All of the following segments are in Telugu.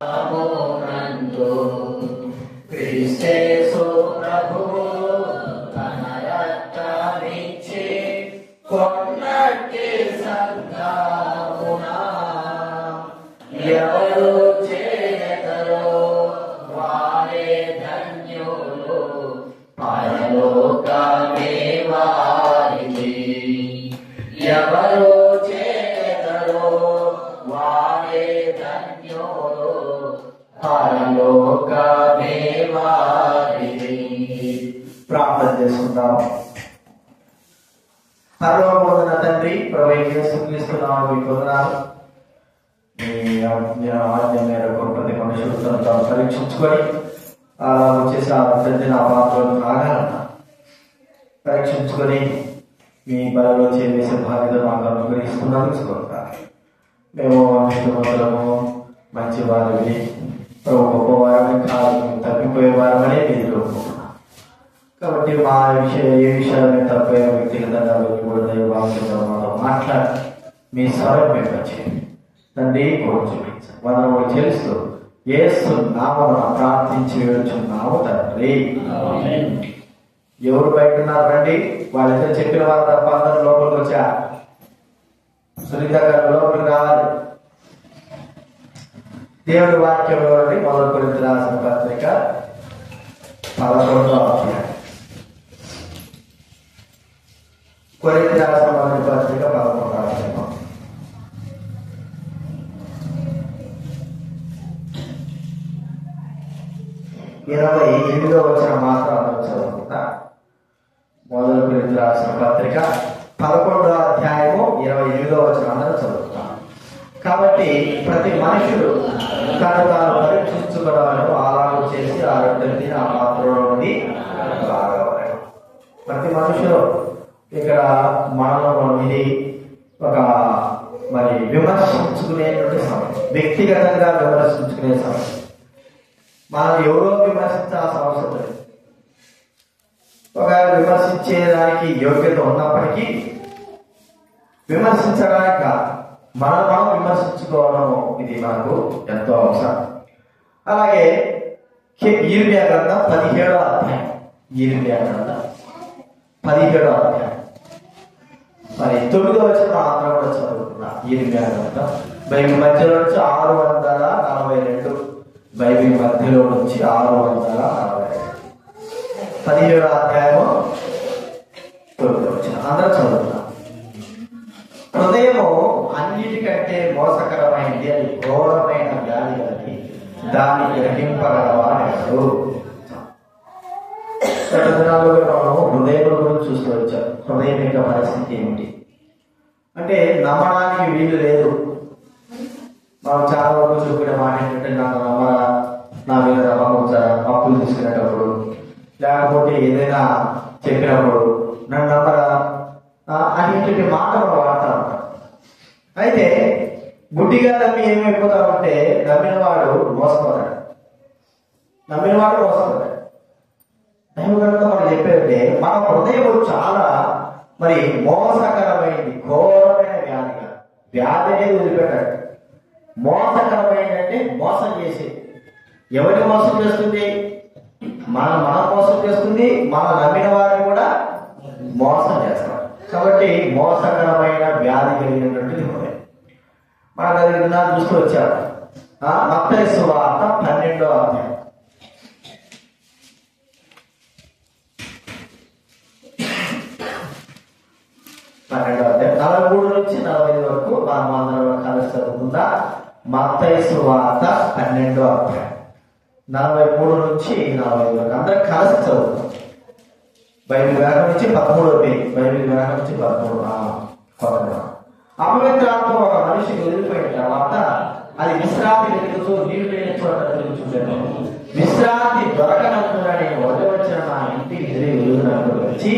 అమోనందు క్రీస్తేసు ప్రభువు తన రక్తాన్నిచ్చి కొన్నట్టి సంఘమునా ఎవరు చేతరో వారే ధన్యులు పరలోకమే వారిది. ఎవరు చేతరో వారే ధన్యులు పరలోకమే వారిది. ప్రార్థన చేసుకుందాం. పరలోకమందున్న తండ్రి, ప్రభువైన యేసుక్రీస్తు నామమున మీకు వందనాలు. మీ ఆజ్ఞ మేరకు ప్రతి మనుషులు తాను పరీక్షించుకొని అలా వచ్చేసి ఆ తండ్రి నా పాత్రలు కాగలన్నా పరీక్షించుకొని మీ బలలో చేసే బాధ్యత మాకు అనుగ్రహిస్తున్నందుకు స్తోత్రాలు. మేము నీతిమంతులము, మంచి వారిని, గొప్పవారిని కాదు, తప్పిపోయే వారమనే మీరు. కాబట్టి మా ఏ విషయాన్ని తప్పైన వ్యక్తిగతంగా మాతో మాట్లాడి మీ సమర్పించేయండి తండ్రి. కోరు చూపించండి. మనం చేస్తూ యేసు నామమున ప్రార్థించి వేడుచున్నాము తండ్రి. ఎవరు బయట ఉన్నారు రండి. వాళ్ళిద్దరు చెప్పిన వారు తప్ప అందరూ లోపలికి వచ్చారు. సునీత గారు లోపలికి రావాలి. దేవుడి వాక్యం ఎవరండి? మొదటి కొరింథీయులకు రాసిన పత్రిక 11వ అధ్యాయం. కొరింథీయులకు రాసిన మొదటి పత్రిక 11వ అధ్యాయం 28వ వచనం మాత్రం అందరూ చదువుకుంటా. మొదటి కొరింథీయులకు రాసిన పత్రిక 11వ అధ్యాయము 28వ వచనం అందరూ చదువుతాం. కాబట్టి ప్రతి మనుషుడు తను తాను పరీక్షించుకోవడం అలాగూ చేసి ఆ రొట్టెని ఆ పాత్రలో నుండి తాగవలెను. ప్రతి మనుషులు ఇక్కడ మనలో ఇది ఒక మరి విమర్శించుకునేటువంటి సమయం, వ్యక్తిగతంగా విమర్శించుకునే సమయం. మనం ఎవరో విమర్శించాల్సిన అవసరం లేదు. ఒకవేళ విమర్శించేదానికి యోగ్యత ఉన్నప్పటికీ విమర్శించడానికి మనం విమర్శించుకోవడం ఇది మనకు ఎంతో అవసరం. అలాగే ఇర్మియా గ్రంథం 17వ అధ్యాయం. ఇర్మియా గ్రంథం 17వ అధ్యాయం మరి 9వ వచనం అందరం కూడా చదువుకున్నాం. ఇర్మియా గ్రంథం బైబిల్ మధ్యలో నుంచి 642, బైబిల్ మధ్యలో నుంచి 642, 17వ అధ్యాయము 9వ వచనం అందరం చదువుకున్నాం. హృదయము అన్నిటికంటే మోసకరమైనది, అది ఘోరమైన వ్యాధి అని దాన్ని గ్రహింపగలవాడు. గత దినాలుగా మనం హృదయం గురించి చూస్తూ వచ్చాం. హృదయం యొక్క పరిస్థితి ఏమిటి అంటే నమ్మడానికి వీలు లేదు. మనం చాలా వరకు చూపిన మాట ఏంటంటే నాకు నమ్మరా, నా మీద నమ్మకం ఉంచారా, అప్పులు తీసుకునేటప్పుడు లేకపోతే ఏదైనా చెప్పినప్పుడు నన్ను నమ్మరా అనేటువంటి మాట మనం వాడతా ఉంటాం. అయితే గుడ్డిగా నమ్మి ఏమైపోతామంటే నమ్మినవాడు మోసపోతాడు. దైవగ్రంథం మనం చెప్పేదంటే మన హృదయం చాలా మరి మోసకరమైంది, ఘోరమైన వ్యాధిగా. వ్యాధి అనేది వదిలిపెట్టాడు. మోసకరమైనది అంటే మోసం చేసేది. ఎవరిని మోసం చేస్తుంది? మనం మోసం చేస్తుంది, మనం నమ్మిన వారిని కూడా మోసం చేస్తాం. కాబట్టి మోసకరమైన వ్యాధి కలిగినటువంటిది హృదయం. మన దగ్గర చూస్తూ వచ్చారు. మత్తయి సువార్త 12వ అధ్యాయం. 12వ అధ్యాయం 43 నుంచి 45 వరకు మనం అందరం కలిసి చదువుకుందా. మత్తయి సువార్త 12వ అధ్యాయం 43 నుంచి 45 వరకు అందరం కలిసి చదువుతాం. బైబిల్ వ్యాఖ్య నుంచి 13వ పేజీ. బైబిల్ వ్యాఖ్య నుంచి 13. అపవిత్రాత్మ ఒక మనిషిని వదిలిపోయిన తర్వాత అది విశ్రాంతి వెతుకుతూ నీళ్లు లేని చోట తిరుగుతుండేది. విశ్రాంతి దొరకనందునని వదిలివచ్చిన నా ఇంటి ఎదురు వచ్చి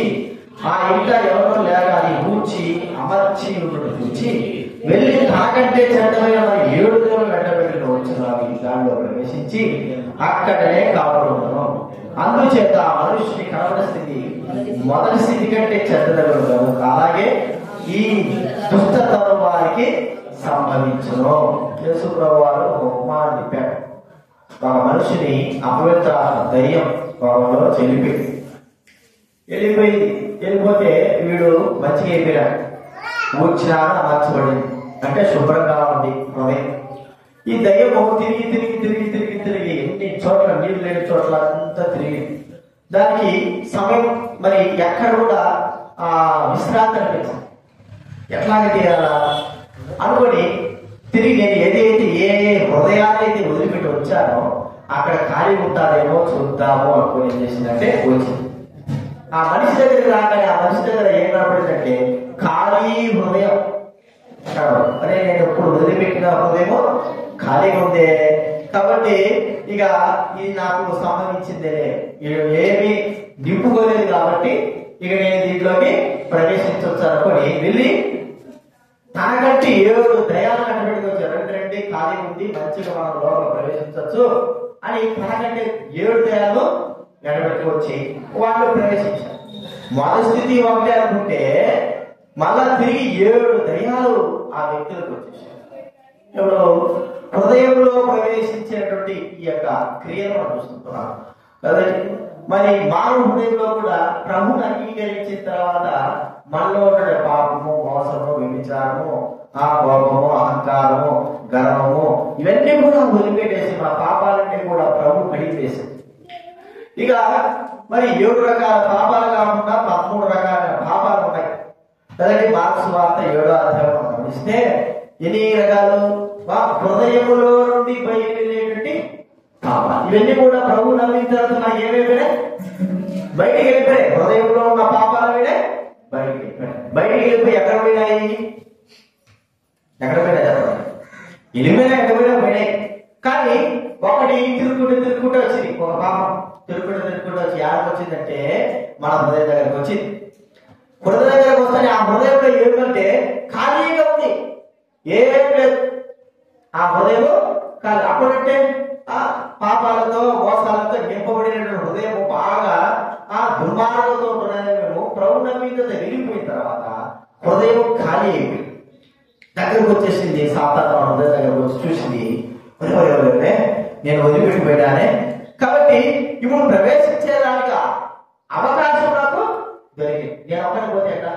ఆ ఇంట ఎవరో లేక అది ఊడ్చి అమర్చి చూచి వెళ్ళి తాకంటే చెడ్డమైన 7 దేవులు వెంటబెట్టిన వచ్చిన దానిలో ప్రవేశించి అక్కడనే కాపాడుతున్నాం. అందుచేత ఆ మనుషుని కనబడి స్థితి మొదటి స్థితి కంటే చెడ్డదగదు. అలాగే ఈ దుష్టతరం వారికి సంభవించును. యేసు ప్రభువు వారు ఉపమానం చెప్పారు. ఒక మనిషిని అపవిత్ర దయ్యం వాళ్ళలో వెళ్ళిపోతే వీడు మంచిగా అయిపోయాడు. ఊర్చినాన మార్చబడింది, అంటే శుభ్రంగా ఉంది హృదయం. ఈ దయ్యము తిరిగి ఎన్ని చోట్ల నీళ్ళు లేని చోట్ల అంతా తిరిగి దానికి సమయం మరి ఎక్కడ కూడా విశ్రాంతి అనిపించింది. ఎట్లాగైతే అనుకొని తిరిగి నేను ఏదైతే ఏ హృదయాలైతే వదిలిపెట్టి వచ్చానో అక్కడ ఖాళీ ఉంటారేమో చూద్దాము అనుకుని ఏం చేసిందంటే వచ్చింది. ఆ మనిషి దగ్గరికి రాగానే ఆ మనిషి దగ్గర ఏం కనపడిందంటే ఖాళీ హృదయం. అరే నేను ఎప్పుడు వదిలిపెట్టిన హృదయము ఖాళీగా ఉందే, కాబట్టి ఇక ఇది నాకు సంబంధించిందే, ఏమి నింపుకోలేదు కాబట్టి ఇక నేను దీంట్లోకి ప్రవేశించవచ్చు అనుకొని వెళ్ళి తనకంటే 7 దయాలు కనబడికి వచ్చారు. రండి ఖాళీ ఉంది, మంచిగా మనం లోపల ప్రవేశించవచ్చు అని తనకంటే 7 దయాలు కనబడికి వచ్చి వాళ్ళు ప్రవేశించారు. మొదటి స్థితి ఒకటే అనుకుంటే మళ్ళా తిరిగి 7 దయాలు ఆ వ్యక్తులకు వచ్చేసారు. ఇప్పుడు హృదయంలో ప్రవేశించేటువంటి ఈ యొక్క క్రియను మనం చూస్తున్నాం కదండి. మరి మానవ హృదయంలో కూడా ప్రభుని అంగీకరించిన తర్వాత మనలో ఉన్న పాపము, మోసము, వ్యభిచారము, ఆ కోపము, అహంకారము, గర్వము ఇవన్నీ కూడా వదిలిపెట్టేసి మన పాపాలన్నీ కూడా ప్రభు కడిగివేసింది. ఇక మరి 7 రకాల పాపాలు కాకుండా 13 రకాల పాపాలు ఉన్నాయి కదండి. మార్క్స్ వార్త 7వ అధ్యాయం గమనిస్తే ఎన్ని రకాలు? హృదయములో నుండి బయటికి వెళ్ళేటువంటి పాపాలు. ఇవన్నీ కూడా ప్రభు నమ్మిన తర్వాత ఏమైపోయినాయి? బయటికి వెళ్ళిపోయాయి. హృదయంలో ఉన్న పాపాలు వినే బయటికి వెళ్ళిపోయి ఎక్కడ పోయినాయి? ఎక్కడ పోయినాయి చెప్పండి? వెళ్ళిపోయినా ఎక్కడ పోయినాయి. కానీ ఒకటి తిరుగుకుంటూ వచ్చింది. ఒక పాపం తిరుగుకుంటూ వచ్చి యాదకు వచ్చిందంటే మన హృదయం దగ్గరకు వచ్చింది. హృదయం దగ్గరకు వస్తే ఆ హృదయంలో ఏమిటంటే ఖాళీగా ఉంది, ఏం లేదు. ఆ హృదయం ఖాళీ. అప్పుడంటే పాపాలతో మోసాలతో నింపబడిన హృదయం బాగా దుర్మార్గంతో మేము ప్రభు నమ్మిన వెళ్ళిపోయిన తర్వాత హృదయం ఖాళీ అయిపోయింది. దగ్గరకు వచ్చేసింది. సాతాను హృదయం దగ్గరకు వచ్చి చూసింది, నేను వదిలిపెట్టిపోయానే, కాబట్టి ఇప్పుడు ప్రవేశించేదానిక అవకాశం నాకు దొరికింది. నేను ఒక్కడికి పోతే ఎట్లా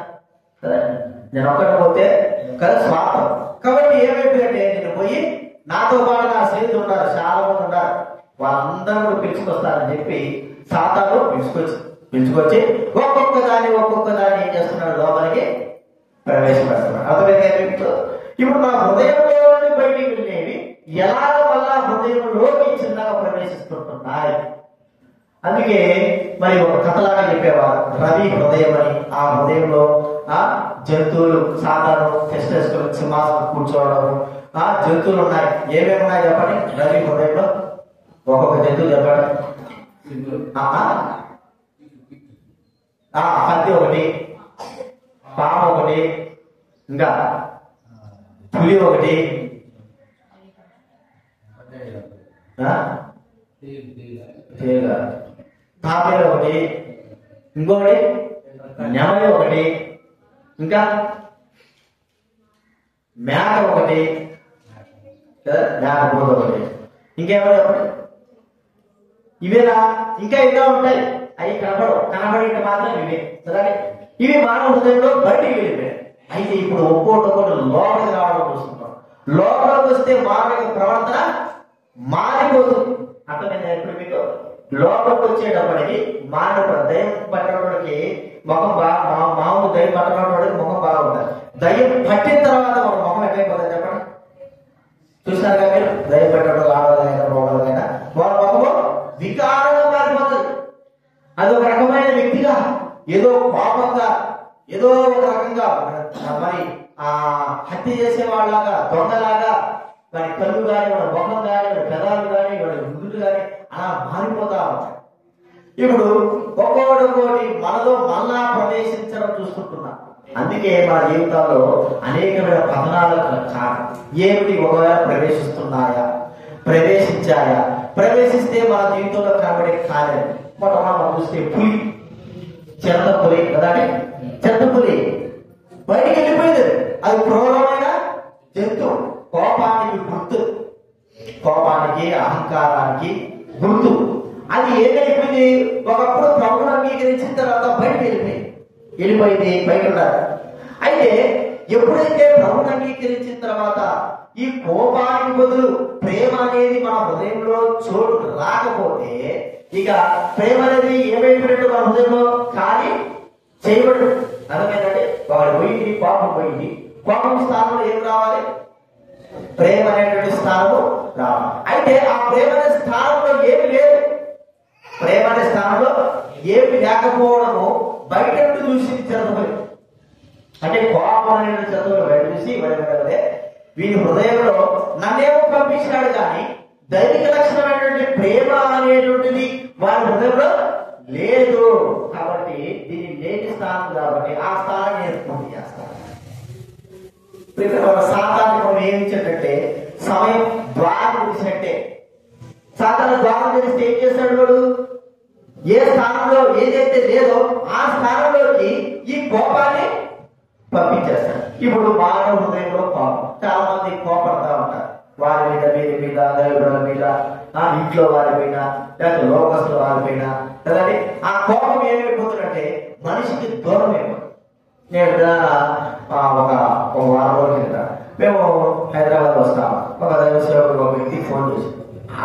కదా, నేను ఒక్కడికి పోతే కదా స్వార్థం. కాబట్టి ఏమైపోయిందంటే నేను పోయి నాతో పాటు నా స్నేహితులు ఉన్నారు, చాలా మంది ఉన్నారు, వాళ్ళందరూ కూడా పిలుచుకొస్తారని చెప్పి సాతాను పిలుచుకొచ్చి ఒక్కొక్క దాన్ని ఏం చేస్తున్నాడు? లోపలికి ప్రవేశపెడుతున్నాడు. అర్థమైంది? ఇప్పుడు నా హృదయంలో నుండి బయటికి వెళ్ళేవి ఎలాగ వల్ల హృదయంలోకి చిన్నగా ప్రవేశిస్తుంటున్నాయి. అందుకే మరి ఒక కథలాగా చెప్పేవారు, రవి హృదయం అని. ఆ హృదయంలో జంతువులు సాధారణ టెస్టేసుకుని సింహాసనం కూర్చోవడం జంతువులు ఉన్నాయి. ఏమేమి ఉన్నాయి చెప్పండి? రవి హృదయంలో ఒక్కొక్క జంతువు చెప్పండి. కత్తి ఒకటి, పాము ఒకటి, ఇంకా పులి ఒకటి, తాబేలు ఒకటి, ఇంకొకటి నెమలి ఒకటి, ఇంకా మేక ఒకటి, మేకపోత ఒకటి, ఇంకేమో చెప్పండి. ఇవేనా? ఇంకా ఎన్నో ఉంటాయి, అవి కనబడేట మాత్రం ఇవే. సరే, ఇవి మానవ హృదయంలో బయటికి వెళ్ళిపోయాయి. అయితే ఇప్పుడు ఒక్కొక్కటి లోపలికి రావడం చూస్తున్నాం. లోపలికి వస్తే మానవ ప్రవర్తన మారిపోతుంది. అర్థమైందా? ఇప్పుడు మీకు లోపలికి వచ్చేటప్పటికి మానవ దయ్యం పట్టడానికి ముఖం మామూలు దయ్యం పట్టడానికి ముఖం బాగుంటుంది. దయ్యం పట్టిన తర్వాత ఒక ముఖం ఎక్కైపోతుంది చెప్పండి. చూసారుగా మీరు? దయ్యం పట్టడం ఆడవాళ్ళైనా మగవాళ్ళైనా వాళ్ళ ముఖము వికారంగా మారిపోతుంది. అది ఒక రకమైన వ్యక్తిగా, ఏదో పాపంగా, ఏదో ఒక రకంగా మరి హత్య చేసే వాళ్ళలాగా, దొంగలాగా, వాడి కళ్ళు కానీ, వాడి ముఖం కానీ, వాడి పెదాలు కానీ, వాడి ముదులు కానీ అలా మారిపోతా ఉంటాయి. ఇప్పుడు ఒక్కొక్కటి మనలో మళ్ళా ప్రవేశించడం చూసుకుంటున్నాం. అందుకే మా జీవితాల్లో అనేకమైన పతనాలకు కారణం ఏమిటి? ఒకవేళ ప్రవేశించాయా? ప్రవేశిస్తే మన జీవితంలో కనబడే కాలేదు. మనం చూస్తే పులి, చెత్త పులి కదా, చెత్త పులి బయటికి వెళ్ళిపోయింది. అది క్రూరమైన జంతువు, కోపానికి గుర్తు. కోపానికి, అహంకారానికి గుర్తు. అది ఏమైపోయింది? ఒకప్పుడు ప్రభువును అంగీకరించిన తర్వాత బయటకు వెళ్ళిపోయింది, బయట ఉన్నారు. అయితే ఎప్పుడైతే ప్రభువును అంగీకరించిన తర్వాత ఈ కోపానికి బదులు ప్రేమ అనేది మన హృదయంలో చోటు రాకపోతే ఇక ప్రేమ అనేది ఏమైపోయినట్టు మన హృదయంలో ఖాళీ చేయబడు. అర్థమైందంటే వాడు పోయింది, కోపం పోయింది. కోపం స్థానంలో ఏం రావాలి? ప్రేమ అనేటువంటి స్థానము రావాలి. అయితే ఆ ప్రేమ అనే స్థానంలో ఏమి లేదు. ప్రేమ అనే స్థానంలో ఏమి లేకపోవడము బయట చూసి చదువు, అంటే కోపం అనేటువంటి చదువులు బయట చూసి బయటపడే వీని హృదయంలో నన్నేమో పంపించినాడు కానీ దైవిక లక్షణమైనటువంటి ప్రేమ అనేటువంటిది వారి హృదయంలో లేదు. కాబట్టి దీన్ని లేని స్థానం కాబట్టి ఆ స్థానాన్ని ఏర్పడి చేస్తాను. సాధారణ మనం ఏమించేటంటే సమయం ద్వారం తెలిసినట్టే. సాధారణ ద్వారం తెలిస్తే ఏం చేస్తాడు వాడు? ఏ స్థానంలో ఏదైతే లేదో ఆ స్థానంలోకి ఈ కోపాన్ని పంపించేస్తాడు. ఇప్పుడు మానవ హృదయంలో కోపం, చాలా మంది కోపడతా ఉంటారు. వారి మీద, వీరి మీద, దైవుల మీద, ఇంట్లో వారి మీద, లేకపోతే లోకస్తుల వారి మీద కదండి. ఆ కోపం ఏమైపోతుందంటే మనిషికి దూరం అయిపోతుంది. నేను ఒక వారం రోజుల కింద మేము హైదరాబాద్ వస్తాం. ఒక దైవసేవకుడు ఒక వ్యక్తికి ఫోన్ చేసి,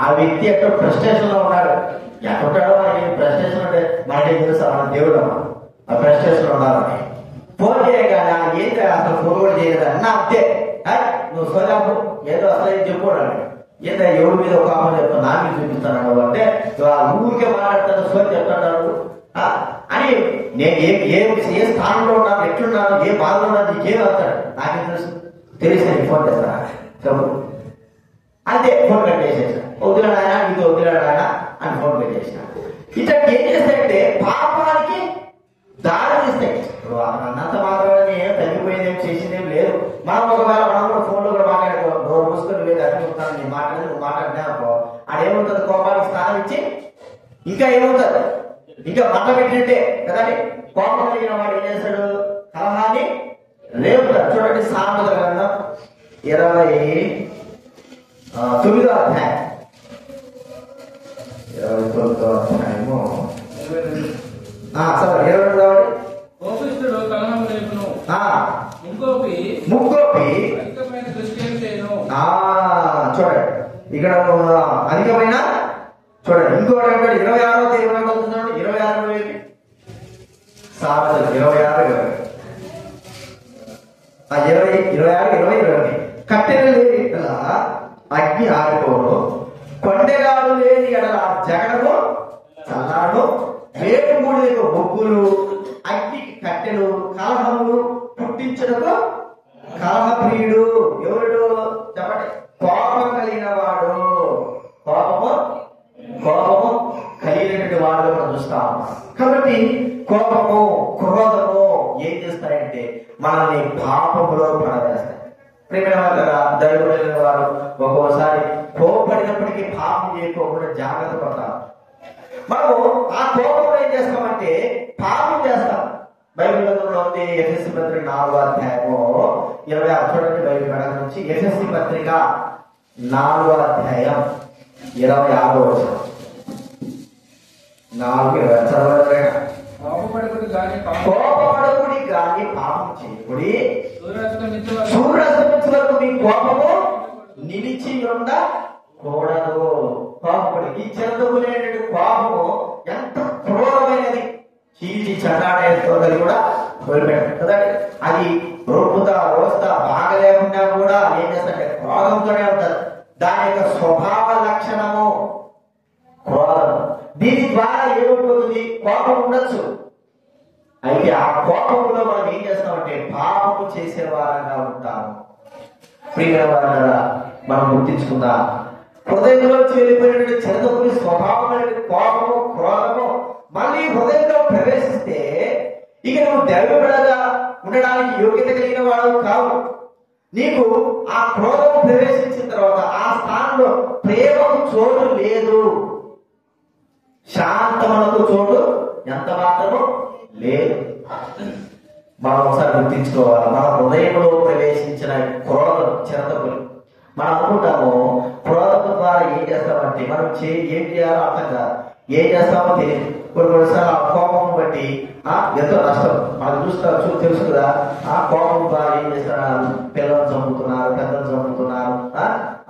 ఆ వ్యక్తి ఎక్కడ ఫ్రస్ట్రేషన్ లో ఉన్నాడు. ఎక్కడుంటాడో మనకి ఫ్రస్ట్రేషన్ అంటే మనకే తెలుసు, మన దేవుడు ఆ ఫ్రస్ట్రేషన్ లో ఉన్నారని ఫోన్ చేయగానే ఏంటి అసలు ఫోన్ కూడా చేయలేదు అన్న. అంతే, నువ్వు సోదాపు ఏదో అసలు ఏం చెప్పుకోవడానికి ఏంటో ఎవరి మీద ఒక ఆమె చెప్తాను, నా మీద చూపిస్తాను అంటే ఊరికే మాట్లాడతాను, సోది చెప్తాడు అని. నేను ఏ స్థానంలో ఉన్నాను, ఎట్లున్నాను, ఏ బాధలో ఉన్నాను, నీకేం వస్తాడు నాకేం తెలుసు, తెలిసి నేను ఫోన్ చేస్తాను చెప్పు. అంతే, ఫోన్ కట్ చేసేసాను. వదిలాడు ఆయన, నీకు వదిలాడు ఆయన అని ఫోన్ కట్ చేసిన. ఇట్లా ఏం చేస్తాయంటే పాపానికి దారి తీస్తాయి. అన్నంత మాత్రమే తగ్గిపోయింది, ఏం చేసిందేం లేదు. మనం ఒకవేళ మనం కూడా ఫోన్ లో కూడా మాట్లాడుకో, నోరు మూసుకొని లేదు అన్ని ఉంటాను, నేను మాట్లాడేది నువ్వు మాట్లాడినా అనుకో, ఆడేమవుతుంది? కోపానికి స్థానం ఇచ్చి ఇంకా ఏమవుతుంది? ఇంకా మంట పెట్టినట్టే కదండి. కోపం కలిగిన వాడు ఏం చేస్తాడు? కలహాన్ని రేపుతాడు. చూడండి సామెతల గ్రంథం 29వ అధ్యాయం, 29వ అధ్యాయము 22వ కోపిష్ఠుడు కలహం రేపును, ముక్కోపి అధికమైన దృష్టి చేయను. చూడండి ఇక్కడ అధికమైన, చూడండి ఇంకోటి అంటాడు 26వ తీర్మానం అవుతున్నాడు. 26 సామెతలు 26 కట్టెలు లేని ఎడల అగ్ని ఆరిపోను, కొండెగాడు లేని ఎడల జగడము చల్లాడు, వేటు మూడు బొగ్గులు, అగ్నికి కట్టెలు, కలహములు పుట్టించడము కలహప్రియుడు. ఎవరు చెప్పండి? కోపం కలిగిన వాడు. కోపము కలిగినటువంటి వాడు మనం చూస్తాం. కాబట్టి కోపము, క్రోధము ఏం చేస్తాయంటే మనల్ని పాపములో పడవేస్తాయి. ప్రేమైన దైవమైన వారు ఒక్కోసారి కోపడినప్పటికీ పాపం చేయకోకుండా జాగ్రత్త పడతాం. మనము ఆ కోపంలో ఏం చేస్తామంటే పాపం చేస్తాం. బైబిల్ గ్రంథంలో ఉంది ఎఫెసీ పత్రిక 4వ అధ్యాయము 26. చూడండి బైబిల్ గ్రంథం నుంచి ఎఫెసీ పత్రిక 4వ అధ్యాయం 26వ వచనం. 4:20 చదవండి. కోపపడకుడి గాని పాపం చేయకుడి, సూర్యాస్తమించే వరకు మీ కోపము నిలిచి ఉండకూడదు. కోపపడి ఈ చెందకునేటువంటి కోపము ఎంత క్రూరమైనది, చీల్చి చెండాడేస్తుంది కూడా వదిలిపెట్టాడు కదండి. అది రొప్పుతా రోస్తా బాగా లేకుండా కూడా ఏం చేస్తారంటే క్రోధంతోనే ఉంటారు. దాని యొక్క స్వభావ లక్షణము క్రోధం. దీని ద్వారా ఏమైపోతుంది? కోపం ఉండొచ్చు. అయితే ఆ కోపంలో మనం ఏం చేస్తామంటే పాపము చేసే వారంగా ఉంటాము. ప్రియమైన వారంగా మనం గుర్తించుకుందాం. హృదయంలోకి వెళ్ళిపోయినటువంటి చెరదొక్కుని స్వభావం కోపము, క్రోధము మళ్ళీ హృదయంలో ప్రవేశిస్తే ఇక నువ్వు దైవబిడ్డగా ఉండడానికి యోగ్యత కలిగిన వాడు కావు. నీకు ఆ క్రోధము ప్రవేశించిన తర్వాత ఆ స్థానంలో ప్రేమకు చోటు లేదు, శాంతములకు చోటు ఎంత మాత్రము లేదు. మనం ఒకసారి గుర్తించుకోవాలి. మన హృదయంలో ప్రవేశించిన క్రోధం, చిరతకులు మనం అనుకుంటాము క్రోధం ద్వారా ఏం చేస్తామంటే మనం ఏం చేయాలో అర్థం కాదు, ఏం చేస్తామో తెలియదు. కొన్నిసార్లు ఆ కోపం బట్టి ఎంతో నష్టం మనకు తెలుసు కదా. ఆ కోపం ద్వారా ఏం చేస్తున్నారు, పిల్లలు చంపుతున్నారు, పెద్దలు చంపుతున్నారు,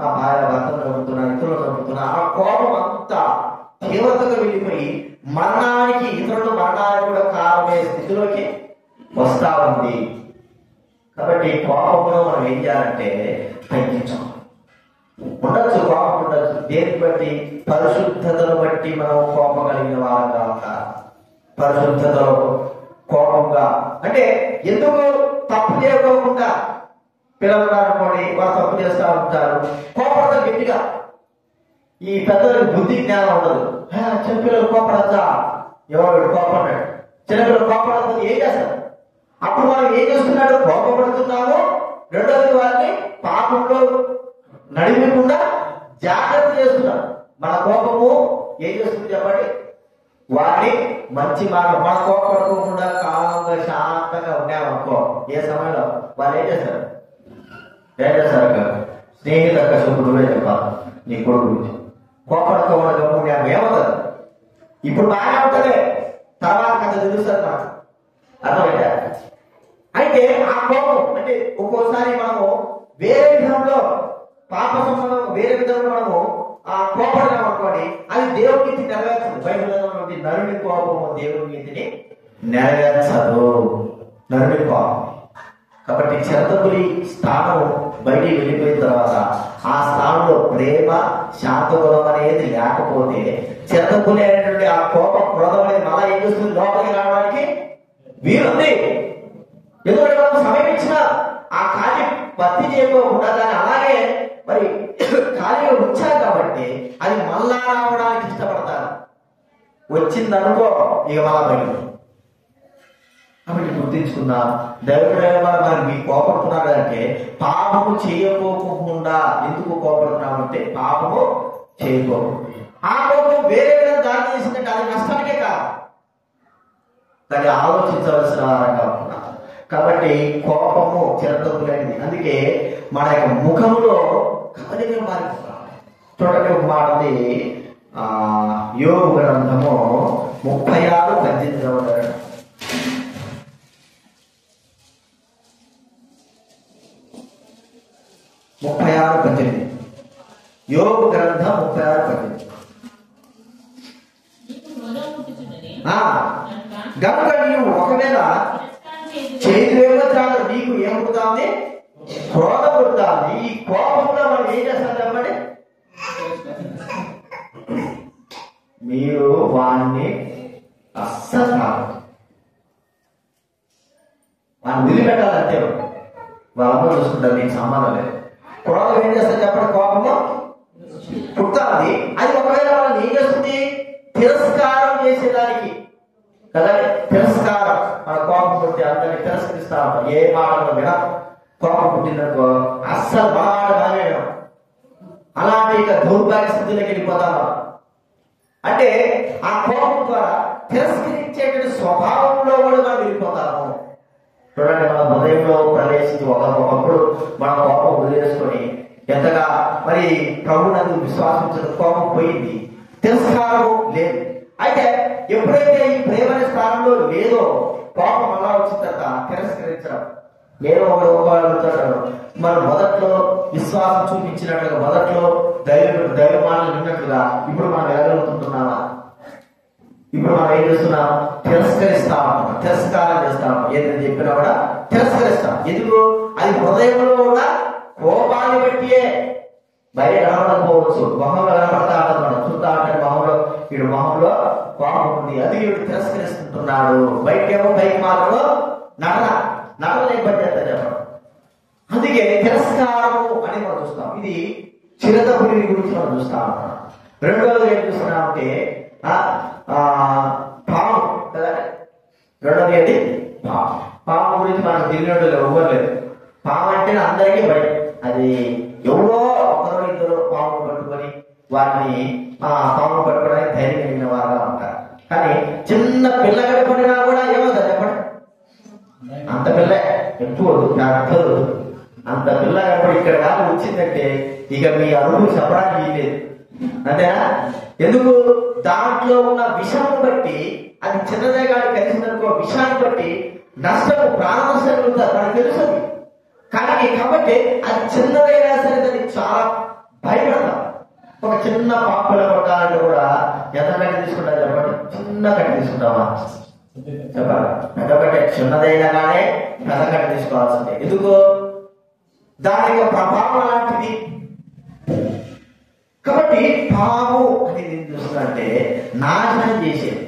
ఆ భార్య భర్తను చంపుతున్నారు, ఇతరులు చంపుతున్నారు. ఆ కోపం అంతా తీవ్రతగా వెళ్ళిపోయి మరణానికి, ఇతరులు మరణానికి కూడా కారణమే స్థితిలోకి వస్తా ఉంది. కాబట్టి కోపంలో మనం ఏం చేయాలంటే తగ్గించాం. ఉండొచ్చు, కోపం ఉండొచ్చు. దేని బట్టి? పరిశుద్ధతను బట్టి మనం కోపం కలిగిన వారంగా ఉంటారు. పరిశుద్ధతలో కోపంగా అంటే ఎందుకు తప్పు చేయకోకుండా పిల్లలు అనుకోండి, వారు తప్పు చేస్తూ ఉంటారు, కోపడతా గట్టిగా. ఈ పెద్దలకు బుద్ధి జ్ఞానం ఉండదు. చిన్నపిల్లలు కోపడతా, ఎవరు కోపడ్డాడు, చిన్నపిల్లలు కోపడతా ఏం చేస్తారు? అప్పుడు మనం ఏం చేస్తున్నాడు? కోపపడుతున్నాము. రెండోది వారిని పాపంలో నడిపకుండా జాగ్రత్త చేస్తున్నాం. మన కోపము ఏం చేస్తుంది చెప్పండి? వారిని మంచి మార్గం, మన కోపడుకోకుండా కాలంగా శాంతంగా ఉన్నామనుకో, ఏ సమయంలో వాళ్ళు ఏం చేస్తారు? స్నేహితుల కసుకుడు చెప్పాలి నీ కొడుకు గురించి. కోపడుకోకుండా ఉన్నాము ఏమవుతుంది? ఇప్పుడు బాగా ఉంటుందే, తర్వాత కథ తెలుస్తుంది నాకు, అర్థమైందా? అయితే ఆ కోపం అంటే ఒక్కోసారి మనము వేరే విధంలో పాప సంబంధం వేరే విధంలో మనము ఆ కోపడడం అనుకోండి, అది దేవుడి నీతి నెరవేర్చదు. బైబిల్ నరుని కోపము దేవుడి నీతిని నెరవేర్చదు. నరుని కోపం కాబట్టి చెరతపులి స్థానం బయటికి వెళ్ళిపోయిన తర్వాత ఆ స్థానంలో ప్రేమ, శాంతగుణం అనేది లేకపోతే చెరతపులి అనేటువంటి ఆ కోపం, క్రోధం అనేది మళ్ళా ఏం చేస్తుంది? లోపలికి రావడానికి వీలుంది. ఎందుకంటే మనం సమయం ఇచ్చిన ఆ కార్యం భర్తీ చేయకోకుండా దాన్ని అలాగే మరి ఖాళీగా ఉంచారు కాబట్టి అది మళ్ళా రావడానికి ఇష్టపడతారు. వచ్చిందనుకో ఇక మళ్ళా బయట. కాబట్టి గుర్తించుకున్నా దేవుడు మరి మీకు కోపడుతున్నారు అంటే పాపము చేయకోకుండా. ఎందుకు కోపడుతున్నామంటే పాపము చేయకోకుండా. ఆ కోపం వేరే విధంగా దారి చేసిందంటే అది నష్టానికే కాదు, దాన్ని ఆలోచించవలసిన వారంగా ఉంటున్నారు. కాబట్టి కోపము చిరతపులైనది. అందుకే మన యొక్క ముఖంలో కదలిక మారిపోతాం. చూడండి ఒక మాట ఉంది, యోబు గ్రంథము 36:18. 36:18 యోబు గ్రంథం 36:18. గనుక నీవు ఒకవేళ చేతివేమో చాలు నీకు ఏం పుడుతుంది? క్రోధం పుడుతుంది. ఈ కోపంలో మనం ఏం చేస్తాం చెప్పండి? మీరు వాడిని అస్సలు వాడిని వదిలిపెట్టాలంటే వాళ్ళ చూసుకుంటారు, నీకు సంబంధం లేదు. క్రోధం ఏం చేస్తారు చెప్పండి? కోపంలో పుడుతుంది. అది ఒకవేళ వాళ్ళని ఏం చేస్తుంది? తిరస్కారం చేసేదానికి కదా. తిరస్కారం, మన కోపం పుట్టి అందరినీ తిరస్కరిస్తా ఉంటాం. ఏ మాటలో వినా కోపం పుట్టిందనుకో అస్సలు బాగా అలాంటి ఇక దౌర్భాగ్య స్థితిలోకి వెళ్ళిపోతాము. అంటే ఆ కోపం ద్వారా తిరస్కరించేటువంటి స్వభావంలో కూడా మనం వెళ్ళిపోతాము. చూడండి, మన హృదయంలో ప్రవేశించి ఒకప్పుడు మన కోపం వదిలేసుకొని ఎంతగా మరి ప్రభువునందు విశ్వాసించిన కోపం పోయింది, తిరస్కారము లేదు. అయితే ఎప్పుడైతే ఈ ప్రేమ అనే స్థానంలో లేదో కోపం అలా వచ్చిన తర్వాత తిరస్కరించడం. నేను ఒకడుగుతాడు, మనం మొదట్లో విశ్వాసం చూపించినట్లుగా, మొదట్లో దైవ మాటలు విన్నట్లుగా ఇప్పుడు మనం ఎలాగలుగుతుంటున్నామా? ఇప్పుడు మనం ఏం చేస్తున్నాం? తిరస్కరిస్తాం, తిరస్కారం చేస్తాం. ఏదైనా చెప్పినా కూడా తిరస్కరిస్తాం. ఎందుకు? అది హృదయంలో ఉన్న కోపాన్ని బట్టియే. బయట కనబడకపోవచ్చు, మొహంలో కనబడతా ఉంటుంది. మనం చూస్తా అంటే మొహంలో వీడు మొహంలో కోపం ఉంది, అది వీడు తిరస్కరిస్తుంటున్నాడు. బయటేమో బయట మాటలో నటన పట్టేస్తా చెప్పడం. అందుకే తిరస్కారము అని మనం చూస్తాం. ఇది చిరతపులిని గురించి మనం చూస్తా ఉన్నాం. రెండోది ఏం చూస్తున్నాం అంటే పాము కదా. రెండోది ఏంటి? పాము గురించి మనకు తెలియదు, ఇవ్వలేదు. పాము అంటే అందరికీ భయం. అది ఎవరో ఒకరో ఇద్దరు పాము పట్టుకొని వారిని పాము పట్టుకోవడానికి ధైర్యం కలిగిన వారుగా ఉంటారు. కానీ చిన్న పిల్లగడి పడినా కూడా ఏమవుతుంది చెప్పండి? అంత పిల్ల ఎక్కువ అంత పిల్ల ఎప్పుడు ఇక్కడ దాకా వచ్చిందంటే ఇక మీ అడుగు చెప్పడానికి లేదు. అంతేనా? ఎందుకు? దాంట్లో ఉన్న విషాన్ని బట్టి, అది చిన్నదే కానీ కలిసిననుకో విషాన్ని బట్టి నష్టము, ప్రాణ నష్టం కలుగుతుంది, మనకు తెలుసు. కానీ కాబట్టి అది చిన్నదైనా సరే దాన్ని చాలా భయపడతాం. ఒక చిన్న పాపల కొట్టాలంటే కూడా ఎంత కట్టి తీసుకుంటా చెప్పండి? చిన్న కట్టి తీసుకుంటామా చెప్పండి? ఎందుకంటే చిన్నదైనా కానీ పెద్ద కట్టి తీసుకోవాల్సిందే. ఎందుకు? దాని యొక్క ప్రభావం లాంటిది. కాబట్టి పాము అనేది ఏం చూస్తుందంటే నాశనం చేసేది.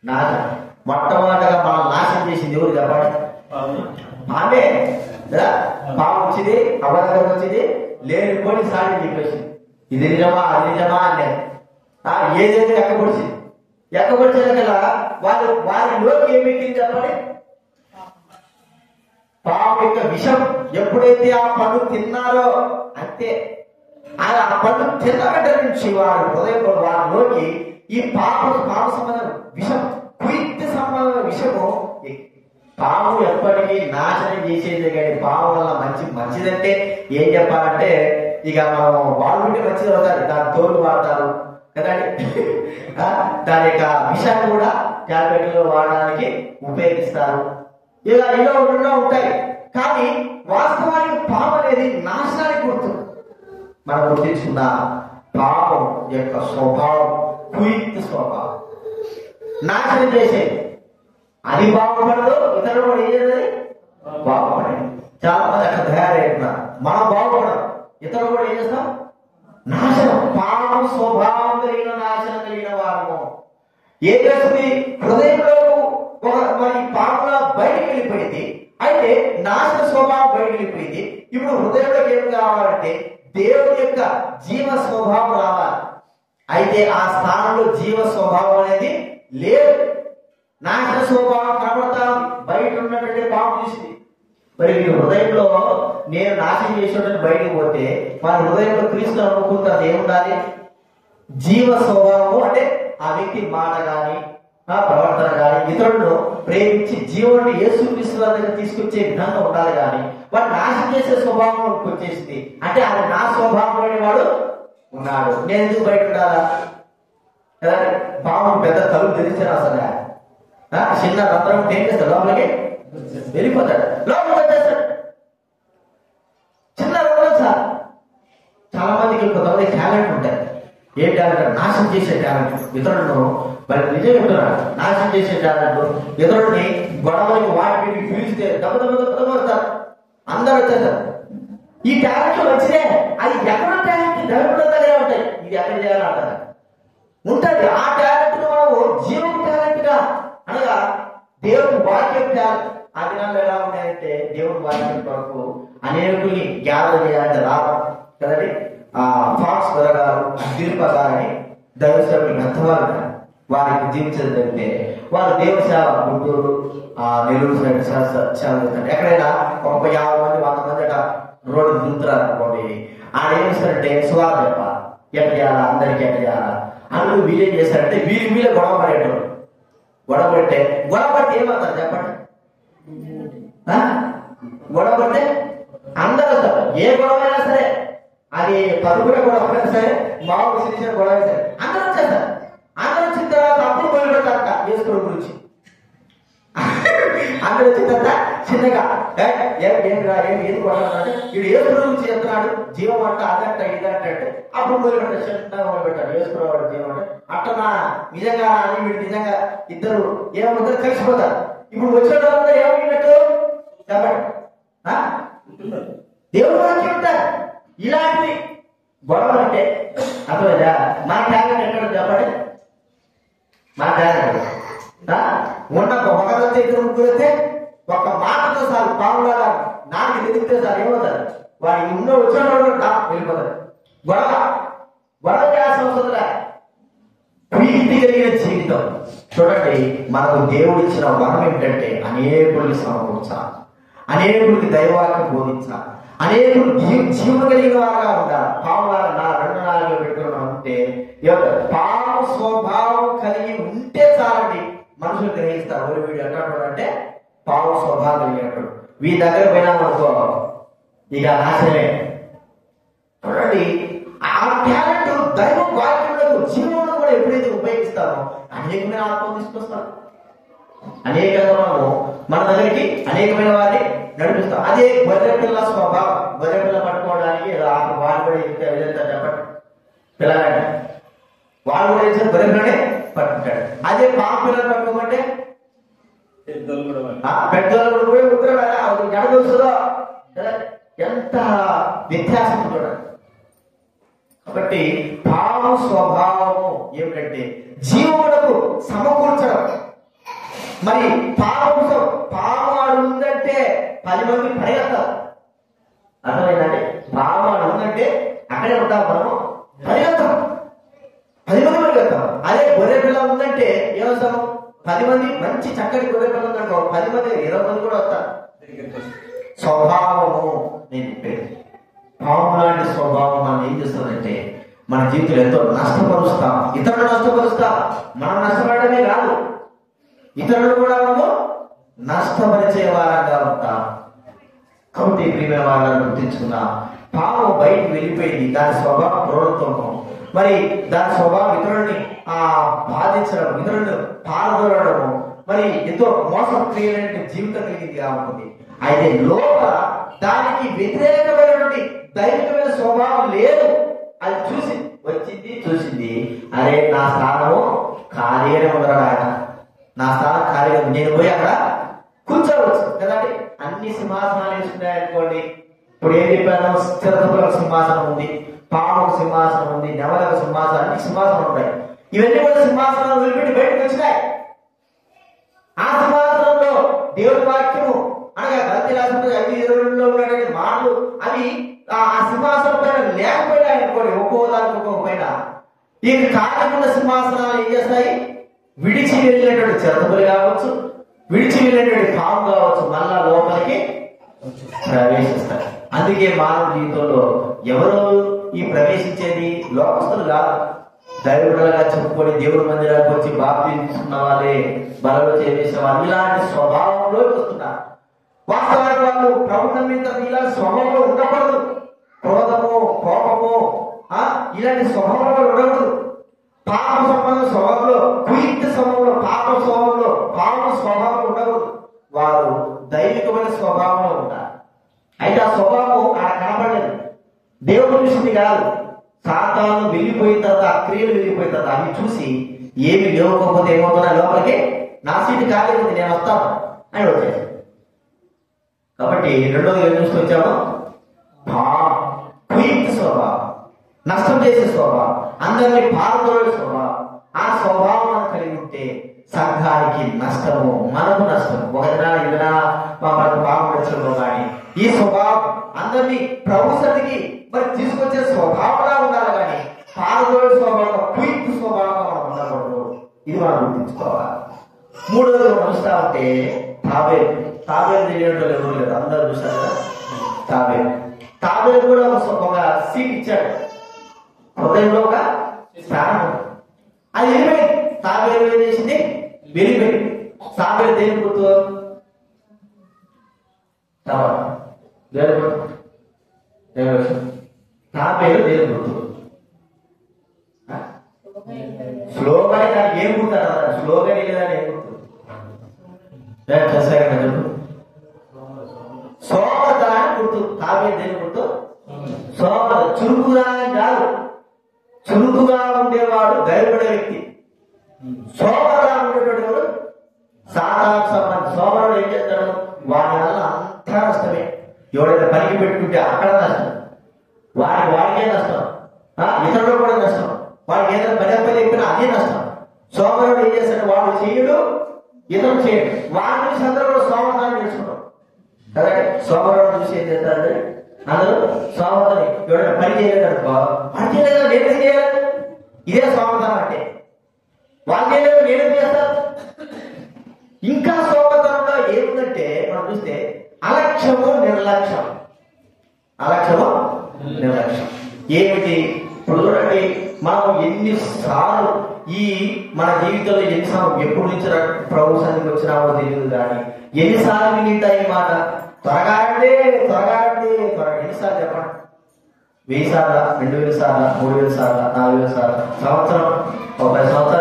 నాశనం మొట్టమొదటిగా మనం నాశనం చేసింది ఎవరు చెప్పండి? పామే కదా. పాము వచ్చింది, అబద్ధం వచ్చింది, లేని పోయి సాడి చెప్పేసింది. ఇది నిజమా అది నిజమా అనే ఏదైతే ఎక్కబడిచింది. ఎక్కబడిచిన వారిలోకి ఏమిటి చెప్పండి? పాము యొక్క విషం. ఎప్పుడైతే ఆ పండు తిన్నారో అంతే, ఆ పండు తిన్న వెంట నుంచి వారి హృదయంలో వారిలోకి ఈ పాము సంబంధం విషం, కుయిత్తి సంబంధమైన విషము. పాము ఎప్పటికీ నాశనం చేసేది. కానీ పాము వల్ల మంచిదంటే ఏం చెప్పాలంటే, ఇక మనం వాడుకుంటే మంచిది అవుతారు, దాని తోలు వాడతారు కదండి. దాని యొక్క విషయాన్ని కూడా ట్యాబ్లెట్లో వాడడానికి ఉపయోగిస్తారు. ఇలా ఎన్నో ఉంటాయి. కానీ వాస్తవానికి పాము అనేది నాశనానికి గుర్తుంది. మనం గుర్తించుకున్న పాపం యొక్క స్వభావం కుయుక్తి స్వభావం, నాశనం చేసేది. అది బాగుపడదు, ఇతరులు కూడా ఏం చేయాలి? బాగుపడేది. చాలా మంది అక్కడ తయారైతున్నారు. మనం బాగుపడదు, ఇతరులు కూడా ఏం చేస్తాం? నాశనం. పాపం స్వభావం కలిగిన నాశనం కలిగిన వారము. ఏం చేస్తుంది? హృదయంలో మరి పాపల బయటికి వెళ్ళిపోయింది. అయితే నాశన స్వభావం బయటికి వెళ్ళిపోయింది. ఇప్పుడు హృదయంలోకి ఏం కావాలంటే దేవుని యొక్క జీవ స్వభావం రావాలి. అయితే ఆ స్థానంలో జీవ స్వభావం అనేది లేదు. నాశన స్వభావం కనబడతా బయట ఉన్నటువంటి పాపం చూసింది. మరి మీ హృదయంలో నేను నాశనం చేసినట్టు బయటకు పోతే వారి హృదయంలో క్రీస్తు అనుకుంటారు ఏముండాలి? జీవ స్వభావము. అంటే ఆ వ్యక్తి మాట కానీ ప్రవర్తన కానీ ఇతరులను ప్రేమించి జీవుడిని యేసుక్రీస్తు దగ్గర తీసుకొచ్చే విధంగా ఉండాలి. కానీ వాడు నాశనం చేసే స్వభావం వచ్చేసింది. అంటే అది నా స్వభావంలోనే వాడు ఉన్నాడు. నేను ఎందుకు బయట ఉండాలా? పాము పెద్ద తలుపు తెరిచాను అసలు చిన్న రంధ్రం ఏం చేస్తాడు? లోపలికి వెళ్ళిపోతాడు, లోపలికి వచ్చేస్తాడు. చిన్న రంధ్రం సార్. చాలా మందికి కొంతమంది టాలెంట్ ఉంటాయి. ఏ టాలెంట్? నాశనం చేసే టాలెంట్. ఇతరులను మరి నిజం చెప్తున్నాడు, నాశనం చేసే టాలెంట్. ఇతరుడిని గొడవలకి వాటి పిలిస్తే దెబ్బతారు, అందరూ వచ్చేస్తారు. ఈ టాలెంట్ వచ్చినే అది ఎక్కడ టాలెంట్ దెబ్బల దగ్గరే ఉంటాయి. ఇది ఎక్కడ చేయాలంటారు ఉంటుంది. ఆ టాలెంట్ మనము జీవం టాలెంట్ గా అనగా దేవుని వాక్యం టాలెంట్. ఆ దినాల్లో ఎలా ఉన్నాయంటే దేవుని వాక్యం కొరకు అనేకుల్ని గ్యాదర్ చేయాలంటే రావడం కదండి. ఫాక్స్ గారు దీర్ఘగారని దైవసేవకులు పెద్దవారు వారికి జీవించదంటే వారు దేవుని సేవ గుంటూరు నెల్లూరు సేవ ఎక్కడైనా ఒక 50 మంది 100 మంది అట్లా రోడ్డు దిగుతున్నారు అనుకోండి. ఆయన ఏం చేస్తారంటే సువార్త చెప్పాలి, ఎట్లా చేయాలా, అందరికీ ఎట్లా చేయాలా అందుకు వీళ్ళేం చేస్తారంటే వీళ్ళే గొడవ పడేటోళ్ళు. గొడవ పడితే ఏమవుతారు చెప్పండి? గొడవ పడితే అందరూ వస్తారు. ఏ గొడవ అయినా సరే, అది పరుగుడ గొడవ అయినా సరే, మామూలు సిరిసిన గొడవ అయినా సరే అందరూ వచ్చేస్తారు. అందరూ వచ్చిన తర్వాత అప్పుడు మొదలు పెడతారట యేసు గురించి. అందరూ వచ్చిన తర్వాత చిన్నగా ఏది కొట్టాలంటే వీడు యేసు గురించి చెప్తున్నాడు, జీవం అంట అదంట ఇదంట అంటే అప్పుడు మొదలు పెట్టారు. చిన్నగా మొదలు పెట్టాడు యేసుకురావాడు జీవం అంటే అట్టనా నిజంగా అని వీడు నిజంగా ఇద్దరు ఏమంటారు కలిసిపోతారు. ఇప్పుడు వచ్చిన వాళ్ళందరూ ఏమైనట్టు చెప్పండి? దేవుడు వాక్యం ఉంటారు. ఇలాంటివి గొడవలు అంటే అర్థమైందా? మన టాలెంట్ ఎక్కడ చెప్పండి? మన టాలెంట్ ఉన్న ఒకరితో ఇద్దరు ముగ్గురైతే ఒక మాటతో సార్ పావులాగా నాలుగు ఎదిగితే సార్ ఏమవుతారు? వాడి ఉన్న వచ్చిన వెళ్ళిపోతారు. గొడవ చేయాల్సిన అవసరం. ప్రీతి కలిగిన జీవితం చూడండి. మనకు దేవుడు ఇచ్చిన వరం ఏంటంటే అనేకుల్ని సమకూర్చాలి, అనేకులకి దైవాన్ని బోధించాలి, అనేకులు జీవం కలిగిన వారుగా ఉండాలి. పావులాగా 2 నాలుగు పెట్టుకుని ఉంటే పాము స్వభావం కలిగి ఉంటే చాలండి. మనుషులు గ్రహిస్తారు ఎవరు వీడు ఎట్టాడు అంటే పాము స్వభావం కలిగినప్పుడు. వీరి దగ్గర పోయినామనుకో ఇక నాశనమే. చూడండి ఆ టాలెంట్ ఎప్పుడైతే ఉపయోగిస్తామో అనేకమైన ఆత్మలు తీసుకొస్తాం. అనేకంగా మనము మన దగ్గరికి అనేకమైన వారిని నడిపిస్తాం. అదే గొర్రెపిల్ల స్వభావం. గొర్రెపిల్ల పట్టుకోవడానికి వాడు కూడా వెళ్తారు చెప్పండి, పిల్లలంటే వాడు కూడా చేసిన గొర్రెపిల్లనే పట్టుకుంటాడు. అదే పాప పిల్లలు పట్టుకోమంటే పెద్దోళ్ళు కూడా పోయి ఉత్తరం ఎడదొస్తుందో ఎంత వ్యత్యాసం చూడండి. కాబట్టి పాము స్వభావము ఏమిటంటే జీవములకు సమకూర్చడం. మరి పాము ఆడు ఉందంటే 10 మంది పరిగెత్తారు. అర్థమైందండి? పాము ఆడు ఉందంటే అక్కడే ఉంటాం, మనము పరిగెత్తాం, 10 మంది పరిగెత్తాం. అదే గొర్రె పిల్ల ఉందంటే ఏమవుతాం? 10 మంది మంచి చక్కటి గొర్రె పిల్ల ఉందనుకో 10 మంది 20 మంది కూడా వస్తారు. స్వభావము నేను చెప్పేది. పాము లాంటి స్వభావం మనం ఏం చేస్తుందంటే మన జీవితంలో ఎంతో నష్టపరుస్తాం, ఇతరులు నష్టపరుస్తాం. మనం నష్టపడమే కాదు, ఇతరులు కూడా మనము నష్టపరిచే వారంగా ఉంటాం. కాబట్టి ప్రియమైన వాళ్ళని గుర్తించుకున్నా, పాము బయటికి వెళ్ళిపోయింది. దాని స్వభావం క్రూరత్వము, మరి దాని స్వభావం ఇతరుల్ని బాధించడం, ఇతరులను పాల్గొనడము, మరి ఎంతో మోసప్రియమైన జీవితం కలిగిందిగా ఉంటుంది. అయితే లోపల దానికి వ్యతిరేకమైనటువంటి దైవికమైన స్వభావం లేదు. అది చూసింది అరే నా స్థానము ఖాళీగానే ఉన్నాడు, ఆయన నా స్థానం ఖాళీగా, నేను పోయి అక్కడ కూర్చోవచ్చు కదండి. అన్ని సింహాసనాలు వేసుకున్నాయనుకోండి. ఇప్పుడు ఏం చెప్పాను? చిరతపులకు సింహాసనం ఉంది, పాముకు సింహాసనం ఉంది, నెమలకు సింహాసనం, అన్ని సింహాసనం ఉంటాయి. ఇవన్నీ కూడా సింహాసనాలు వదిలిపెట్టి బయటకు వచ్చినాయి. ఆ సింహాసనంలో దేవుడి వాక్యము అనగా గలతీ రాష్ట్రంలో 5:22లో ఉన్నటువంటి మాటలు అవి ఆ సింహాసనం పైన లేకపోయినా అనుకోండి, ఒక్కో దానికి ఒక్కొక్క పైన ఈ కార్యముల సింహాసనాలు ఏం చేస్తాయి? విడిచి వెళ్ళినటువంటి చిరతపులు కావచ్చు, విడిచి వెళ్ళినటువంటి పాము కావచ్చు, మళ్ళా లోపలికి ప్రవేశిస్తాయి. అందుకే మానవ జీవితంలో ఎవరు ఈ ప్రవేశించేది? లోకస్తులు కాదు, దైవగా చెప్పుకొని దేవుడి మందిరానికి వచ్చి బాప్తిస్తున్న వాళ్ళే, బలలో చేసే వాళ్ళు ఇలాంటి స్వభావంలో వస్తున్నారు. వాస్తవానికి వాళ్ళు ప్రభుత్వం మీద ఇలాంటి స్వభావంలో ఉండకూడదు. క్రోధము, కోపము ఇలాంటి స్వభావంలో ఉండకూడదు. పాప సంబంధ స్వభావంలో, కుయుక్త స్వభావంలో, పాప స్వభావంలో, పాప స్వభావంలో ఉండకూడదు. వారు దైవికమైన స్వభావంలో ఉంటారు. అయితే ఆ స్వభావం అక్కడ కనపడలేదు, దేవుడు చూసింది కాదు. సాతాను వెళ్ళిపోయిన తర్వాత, ఆ క్రియలు వెళ్ళిపోయిన తర్వాత అవి చూసి ఏమి లేవకపోతే ఏమవుతున్నా లోపలికి నా సీటు ఖాళీ ఉంది, నేను వస్తాను అని వచ్చేసి. కాబట్టి రెండోది ఏం చూస్తూ వచ్చాము? కుయుక్త స్వభావం, నష్టం చేసే స్వభావం, అందరినీ పాల్గొనే స్వభావం. ఆ స్వభావం మనం కలిగి ఉంటే సంఘానికి నష్టము, మనకు నష్టము. ఏదైనా మనకు బాగుపరచడంలో కానీ ఈ స్వభావం అందరినీ ప్రభు సన్నిధికి మరి తీసుకొచ్చే స్వభావంగా ఉండాలి. కానీ పాల్గొనే స్వభావం, కుయుక్త స్వభావంగా మనం ఉండకూడదు. ఇది మనం గుర్తించుకోవాలి. మూడోది మనం చూస్తా ఉంటే తాబేలు తెలియడం ఎవరు లేదు, అందరూ చూస్తారు కదా. తాబేలు కూడా ఒక సీట్ ఇచ్చాడు, హృదయంలో ఒక స్థానం. అది వెళ్ళిపోయింది. తాబేలు ఏం చేసింది? వెళ్ళిపోయింది. తాబేలు దేని గుర్తు? తాబేలు దేని గుర్తు? స్లోగానే దానికి ఏం గుర్తారు? స్లోగానే లేదని ఏం గుర్తు? సోమరతనాన్ని గుర్తు. తాబేలు దేని గుర్తు? సోమరత. చురుకుగా కాదు, చురుకుగా ఉండేవాడు భయపడే వ్యక్తి. సోమరగా ఉండేటువంటి వాడు సాధారణ సంబంధం. సోమరుడు ఏం చేస్తాడు? వాడి వల్ల అంతా నష్టమే. ఎవడైనా పనికి పెట్టుకుంటే అక్కడ నష్టం, వాడికే నష్టం, ఇతరులు కూడా నష్టం. వాడికి ఏదైనా పని చెప్పినా అదే నష్టం. సోమరుడు ఏం చేస్తాడు? వాడు చేయడు, ఇతరులు చేయడు. వాడి నుంచి అందరూ కూడా సోమరతాన్ని నేర్చుకుంటాం కదండి. సోమరుడు చూసి ఏం చేస్తాడు? అందరూ సోమరతని ఎవడైనా పని చేయలేదనుకో, వాడు చేయలేదు, నేను చేయాలి. ఇదే సోమరతం అంటే. వాళ్ళు చేయలేదు, నేను చేస్తాను. ఇంకా సోమరతంలో ఏముందంటే మనం చూస్తే అలక్ష్యము, నిర్లక్ష్యం. ఏమిటి? ఇప్పుడు చూడండి, మనం ఎన్నిసార్లు ఈ మన జీవితంలో ఎన్నిసార్లు ఎప్పుడు నుంచి ప్రభు సన్నిధికి వచ్చినామో తెలియదు కానీ ఎన్నిసార్లు మిగతా ఈ మాట త్వరగా ఎన్నిసార్లు చెప్పండి? 1000 సార్లు, 2000 సార్లు, 3000 సార్లు, 4000 సార్లు, సంవత్సరం, 10 సంవత్సరాలు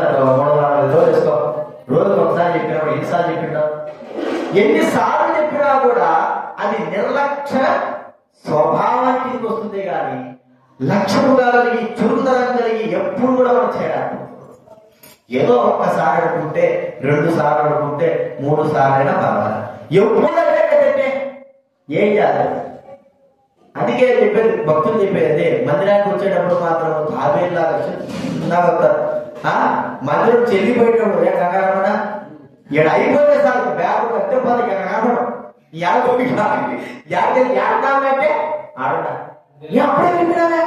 ఎన్నిసార్లు చెప్పినా కూడా అది నిర్లక్ష్య స్వభావానికి వస్తుంది కానీ లక్ష్యముగా కలిగి చురుకుదనం కలిగి ఎప్పుడు కూడా మనం చేయడానికి ఏదో ఒక్కసారి అనుకుంటే 2 సార్లు అనుకుంటే 3 సార్లైనా పర్వాలేదు. ఎప్పుడంటే ఏం చేయాలి? అందుకే చెప్పేది భక్తులు చెప్పేది మందిరానికి వచ్చేటప్పుడు మాత్రం తాబేలాగా చిన్నగా వస్తారు. మందిరం చెల్లిపోయేటప్పుడు ఏ కంగారపడా ఇక్కడ అయిపోతే సార్ బ్యాగ్ అంతే పది కంగారపడం అంటే ఆడ అప్పుడే విప్పినావే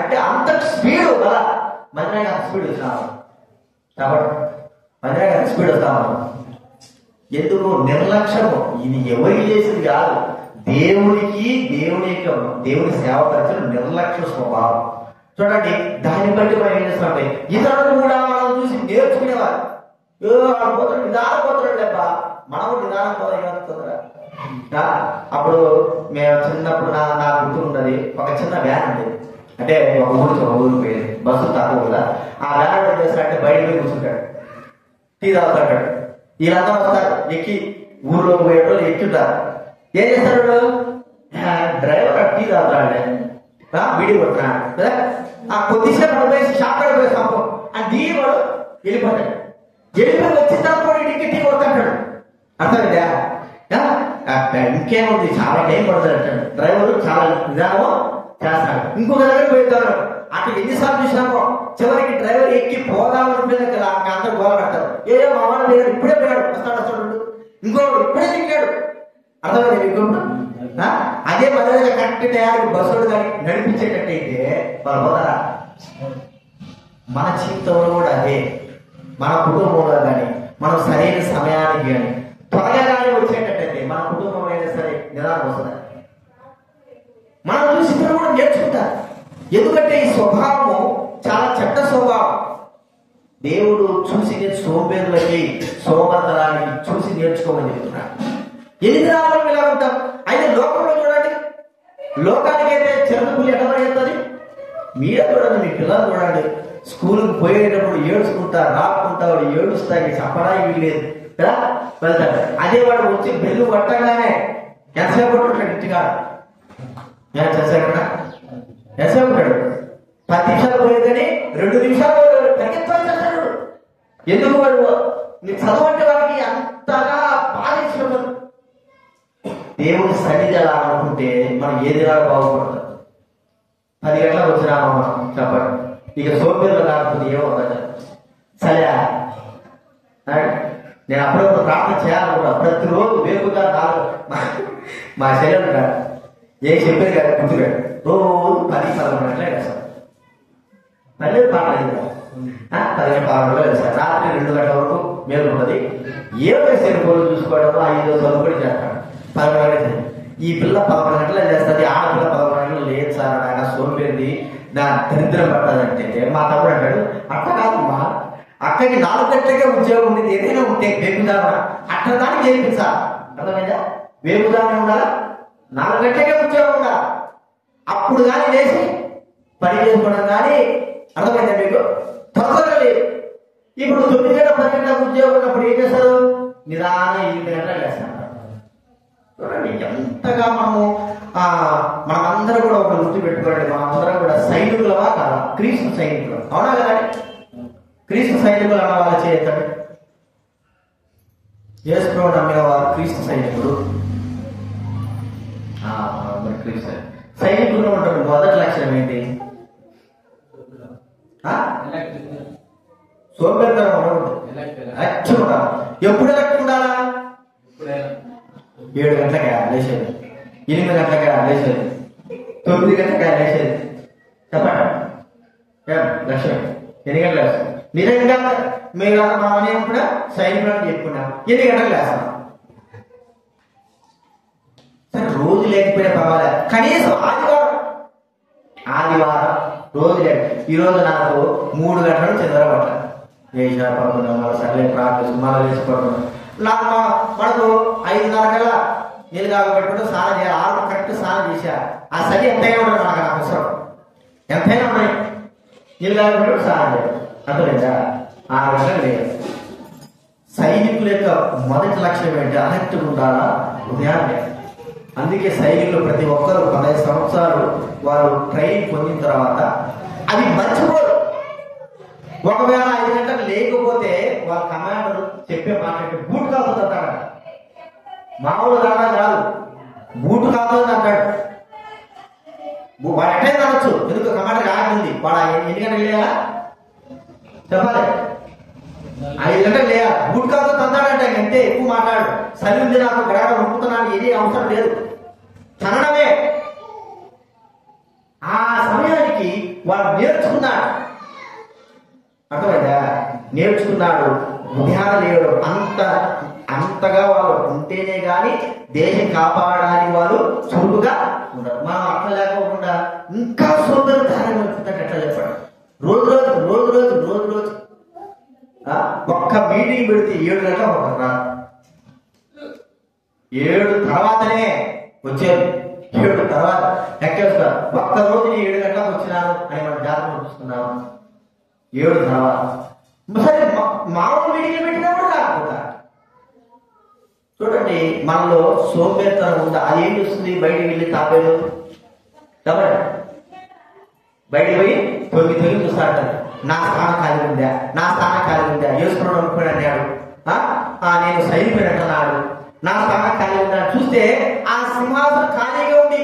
అంటే అంత స్పీడ్ కదా మందిరానికి అంత స్పీడ్ వచ్చినాము కాబట్టి మందిరానికి అంత స్పీడ్ వస్తాము. ఎందుకు? నిర్లక్ష్యము. ఇది ఎవరికి చేసింది కాదు, దేవునికి దేవుని సేవ పరిచయం నిర్లక్ష్య స్వభావం. చూడండి, దాన్ని బట్టి మనం ఏం చేస్తామంటే ఇతరులు కూడా మనం చూసి నేర్చుకునేవారు. పోతాడు నిదానం పోతున్నాడు లేబ్బా, మనం నిదానం పోదా. అప్పుడు మేము చిన్నప్పుడు నా గుర్తు ఉన్నది, ఒక చిన్న వ్యాన్ ఉండేది. అంటే ఒక ఊరికి పోయేది, బస్సు తక్కువ కదా. ఆ వ్యాన్ ఏం చేస్తాడంటే బయట పోయి కూర్చుంటాడు, టీ తాగుతాడు. వీళ్ళంతా వస్తారు, ఎక్కి ఊర్లో పోయేటోళ్ళు ఎక్కుంటారు. ఏం చేస్తాడు? డ్రైవర్ టీ తాగుతాడే, వీడియో కొడుతున్నాడు కదా. ఆ కొద్దిసేపు పడిపోయి షాప్ పడిపోయి సంపం అని దిగివాడు వెళ్ళిపోతాడు. వెళ్ళిపోయి వచ్చిన తర్వాత ఇంటికి టీ కొడతాడు. అర్థమైందా? ఇంకేముంది, చాలా టైం పడుతుంది అంటాడు డ్రైవర్, చాలా నిదానం చేస్తాడు. ఇంకొక దగ్గర పోయిస్తాడు. అట్లా ఎన్నిసార్లు చూసినామో చివరికి డ్రైవర్ ఎక్కి పోదామని కదా అందరూ గోల కడతారు. ఏ మామూలు పోయాడు, ఇప్పుడే పోయాడు, వస్తాడు ఇంకోడు ఇప్పుడే దిగాడు. అర్థమైంది మీకు? అదే మన కరెక్ట్ టయానికి బస్సులు కానీ నడిపించేటట్టయితే వాళ్ళు పోతారా? మన జీవితంలో కూడా అదే, మన కుటుంబంలో కానీ మనం సరైన సమయానికి కానీ త్వరగా కానీ వచ్చేటట్టయితే మన కుటుంబం అయినా సరే నిదానం వస్తుంది. మనం చూసి కూడా నేర్చుకుంటారు. ఎందుకంటే ఈ స్వభావము చాలా చెడ్డ స్వభావం. దేవుడు చూసి సోంబేరులకి సోమర్తనానికి చూసి నేర్చుకోమని చెప్తున్నాడు. ఎన్ని రావాలి ఇలా ఉంటాం. అయితే లోకంలో చూడండి, లోకానికైతే చిరునవ్వులు ఎడబడి వెళ్తుంది. మీరే చూడండి, మీ పిల్లలు చూడండి, స్కూల్కి పోయేటప్పుడు ఏడుచుకుంటా రాకుంటా వాడు ఏడుస్తాకి చెప్పడానికి వీలేదు కదా, వెళ్తాడు. అదే వాడు వచ్చి బెల్లు పట్టగానే ఎంతసేపు కొట్టుంటాడు ఇంటిగా, ఎంతసేపు ఉంటాడు? 10 నిమిషాలు పోయేదని 2 నిమిషాలు పరిగెత్తాడు. ఎందుకు? వాడు నీ చదువు అంటే వాడికి అంతగా బాధించడం. దేవుని సన్నిధి అలా అనుకుంటే మనం ఏది రాగా బాగుపడతాం. 10 గంటలకు వచ్చినామా మనం చెప్పండి, ఇక సోంబేరులో కాకపోతే ఏమవుతుంది? సరే, నేను అప్పుడప్పుడు ప్రార్థన చేయాలనుకుంటా. ప్రతిరోజు వేరుగా మా శరీరం ఏ చెప్పేది కదా గుర్తుగాడు రోజు 10-11 గంటలే వేస్తాను. మళ్ళీ పాటలేదు 10 గంటల వేస్తాను. రాత్రి 2 గంటల వరకు మేలు ఉంటుంది. ఏదో సెల్ఫోన్లు చూసుకోవడం, 5 చదువుకొని చేస్తాడు. 11 గంటలు. ఈ పిల్ల 11 గంటలే చేస్తుంది, ఆడపిల్ల 11 గంటలు లేదు సార్ ఆయన సోంబేరిది, నా దరిద్రం పడుతుందంటే మా తమ్ముడు అంటాడు, అట్ట కాదు మా అక్కడికి 4 గంటలకే ఉద్యోగం ఉండేది. ఏదైనా ఉంటే వేపుదామా అట్లా దాన్ని చేయించా. అర్థమైందా? వేపుదామని ఉండాలా, 4 గంటలకే ఉద్యోగం ఉండాలి. అప్పుడు కానీ లేచి పని చేసుకోవడం కానీ అర్థమైందా మీకు? తొందరగా లేదు. ఇప్పుడు 9 గంటల 10 గంటలకు ఉద్యోగం ఉన్నప్పుడు ఏం చేస్తారు? నిదానం 8 గంటలకు వేస్తారు. చూడండి ఎంతగా మనమందరం కూడా ఒక గుర్తు పెట్టుకోండి, మనమందరం కూడా సైనికులవా కాదా? క్రీస్తు సైనికులు, అవునా కదండి? క్రీస్తు సైనికులు అన్న వాళ్ళు చేయతాడు. యేసుప్రభువు నమ్మిన వారు క్రీస్తు సైనికుడు. క్రీస్తు సైనికులు ఉంటాడు. మొదటి లక్షణం ఏంటి? సోంబేరితనం ఉండకూడదు. ఎప్పుడు ఎలక్ట్ ఉండాలా? 7 గంటలకే లేచేది, 8 గంటలకే లేచేది, 9 గంటలకే లేచేది. చెప్పండి లక్ష్యం ఎన్ని గంటలు వేస్తాం? నిజంగా మీరు మామూలు కూడా సైనికులను చెప్పుకున్నాం, 8 గంటలకు వేస్తాం. సరే రోజు లేకపోయినా పర్వాలేదు, కనీసం ఆదివారం రోజు లేదు. ఈరోజు నాకు 3 గంటలు చంద్రపట్ల వేసిన పడుతున్నాం. సర్లే ప్రార్థన మళ్ళీ వేసి పడుతున్నాం. నాకు మనకు 5:30 కల్లా నీళ్ళు కాగబెట్టుకుంటూ స్నానం చేయాలి. 6 కరెక్ట్ స్నానం చేశారు. ఆ సరి ఎంతైనా ఉండదు మనకు, నాకు అవసరం ఎంతైనా ఉన్నాయి. నీళ్ళు కాగబెట్టుకుంటూ స్నానం చేయాలి. అర్థమైందా? 6 గంటలు లేదు. సైనికుల యొక్క మొదటి లక్ష్యం ఏంటి? అలర్ట్గా ఉండాలా ఉదయాన్నే. అందుకే సైనికులు ప్రతి ఒక్కరు 15 సంవత్సరాలు వారు ట్రైన్ పొందిన తర్వాత అది మర్చిపోరు. ఒకవేళ 5 గంటలకు లేకపోతే వాళ్ళ కమాండర్ చెప్పే మాట బూట్ కాదు అంటాడు. మామూలు దాకా కాదు, బూట్ కాదు అంటాడు. వాడు ఎట్లయినా అనొచ్చు, ఎందుకు కమాండర్ ఆగింది. వాడు ఎన్ని గంటలకు లేయాలా చెప్పాలి, 5 గంటలకు లేయాలి. బూట్ కాదు తందాడంటే అంతే, ఎక్కువ మాట్లాడు. సరిగ్గా నాకు గడాడ నొప్పుతున్నాను, ఏది అవసరం లేదు, తనడమే. ఆ సమయానికి వాడు నేర్చుకున్నాడు. అర్థమైందా? నేర్చుకున్నాడు. ఉదయాన లేడు. అంతగా వాళ్ళు ఉంటేనే గాని దేశం కాపాడడానికి వాళ్ళు చురుకుగా ఉండరు. మనం అట్లా లేకుండా ఇంకా సోదరుతారని ఎట్లా చెప్పాడు. రోజు ఒక్క మీటింగ్ పెడితే 7 గంటలకు ఒకరు 7 తర్వాతనే వచ్చేది. 7 తర్వాత ఎక్కేస్తారు. ఒక్క రోజు 7 గంటలకు వచ్చినాను అని మనం జాతకం చూస్తున్నాము. 7 తర్వాత సరే మామూలు మీటింగ్లు పెట్టినా కూడా రాకపోతా. చూడండి, మనలో సోంబేరితనం ఉందా? అది ఏం చేస్తుంది? బయటికి వెళ్ళి తాపేరు కాబట్టి బయటికి పోయి తొంగి చూస్తాడు. నా స్థానం ఖాళీ ఉందా, యేసుప్రభువు అనుకుని అన్నాడు. నేను సైనికుడన్నాడు, నా స్థానం ఖాళీ ఉందా చూస్తే ఆ సింహాసనం ఖాళీగా ఉంది,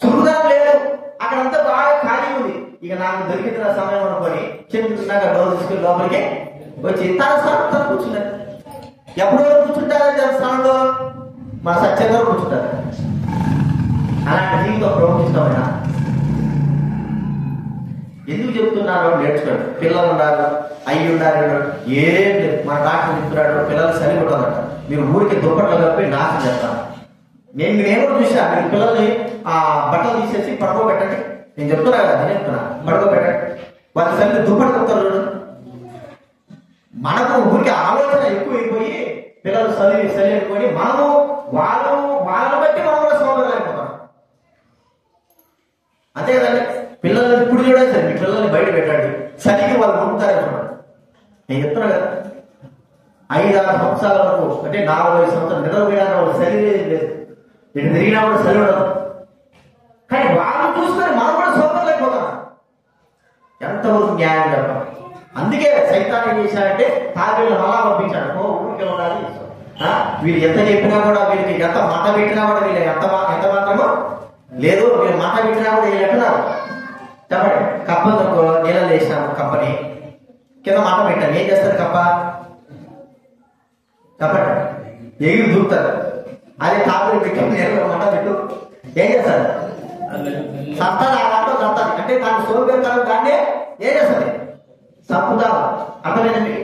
సుహృదం లేదు, అక్కడంతా బాగా ఖాళీ ఉంది. ఇక నాకు దొరికిన సమయం అనుకొని చిన్నగా డోర్ తీసుకుని లోపలికి వచ్చి తన స్థానం తను కూర్చున్నాడు. ఎప్పుడు కూర్చుంటారో తన స్థానంలో మన సత్యంగా కూర్చుంటారు. అలాంటి జీవితం ప్రవర్తిస్తామైనా ఎందుకు చెప్తున్నారో నేర్చుకోండి. పిల్లలు ఉన్నారు, అయ్యి ఉన్నారు, ఏం లేదు. మన డాక్టర్ చెప్తున్నాడు పిల్లలు చలి కొట్టాలంట. మీరు ఊరికి దుప్పట్లో కప్పి నాశనం చేస్తాను. నేను కూడా చూసాను. మీరు పిల్లల్ని ఆ బట్టలు తీసేసి పడుకోబెట్టండి. నేను చెప్తున్నా కదా, నేను చెప్తున్నా పడుకోబెట్టండి. వాళ్ళ చలి దుప్పటి కొడతారు. మనకు ఊరికి ఆలోచన ఎక్కువైపోయి పిల్లలు చలి అనుకొని మనము వాళ్ళని బట్టి మనం కూడా సోదరులు అయిపోతాం. అంతే కదండి. పిల్లల్ని ఇప్పుడు చూడండి సార్, మీ పిల్లల్ని బయట పెట్టండి, చలికి వాళ్ళు ఉంటారు చూడండి. నేను చెప్తున్నా కదా, 5-6 సంవత్సరాల వరకు అంటే 4-5 సంవత్సరాలు నిద్రపోయినా వాళ్ళు చలి లేదు, ఇటు తిరిగినా కూడా చలి ఉండదు. కానీ వాళ్ళు చూసుకొని మనం కూడా సోదరులు అయిపోతాం. ఎంతవరకు న్యాయం చెప్పాలి. అందుకే సైతాన్ని ఏం చేశాడంటే తాబేలు మళ్ళా పంపించాడు. ఊరికే ఉండాలి. వీళ్ళు ఎంత చెప్పినా కూడా, వీళ్ళకి ఎంత మాట పెట్టినా కూడా వీళ్ళకి ఎంత మాత్రమో లేదు. వీళ్ళు మాట పెట్టినా కూడా వీళ్ళు ఎట్టున్నారు చెప్పండి. కప్పతో నీళ్ళలో వేసినాము కప్పని, కింద మాట పెట్టాను. ఏం చేస్తారు కప్ప చెప్పండి? ఎగిరి దూకుతారు. అదే తాబేలు పెట్టి నీళ్ళలో మాట పెట్టు ఏం చేస్తారు? సత్తాది. ఆ మాట సత్తాది అంటే దాన్ని సోపెడతారు. దాన్ని ఏం చేస్తుంది? సంపుతారు. అర్థమైందండి?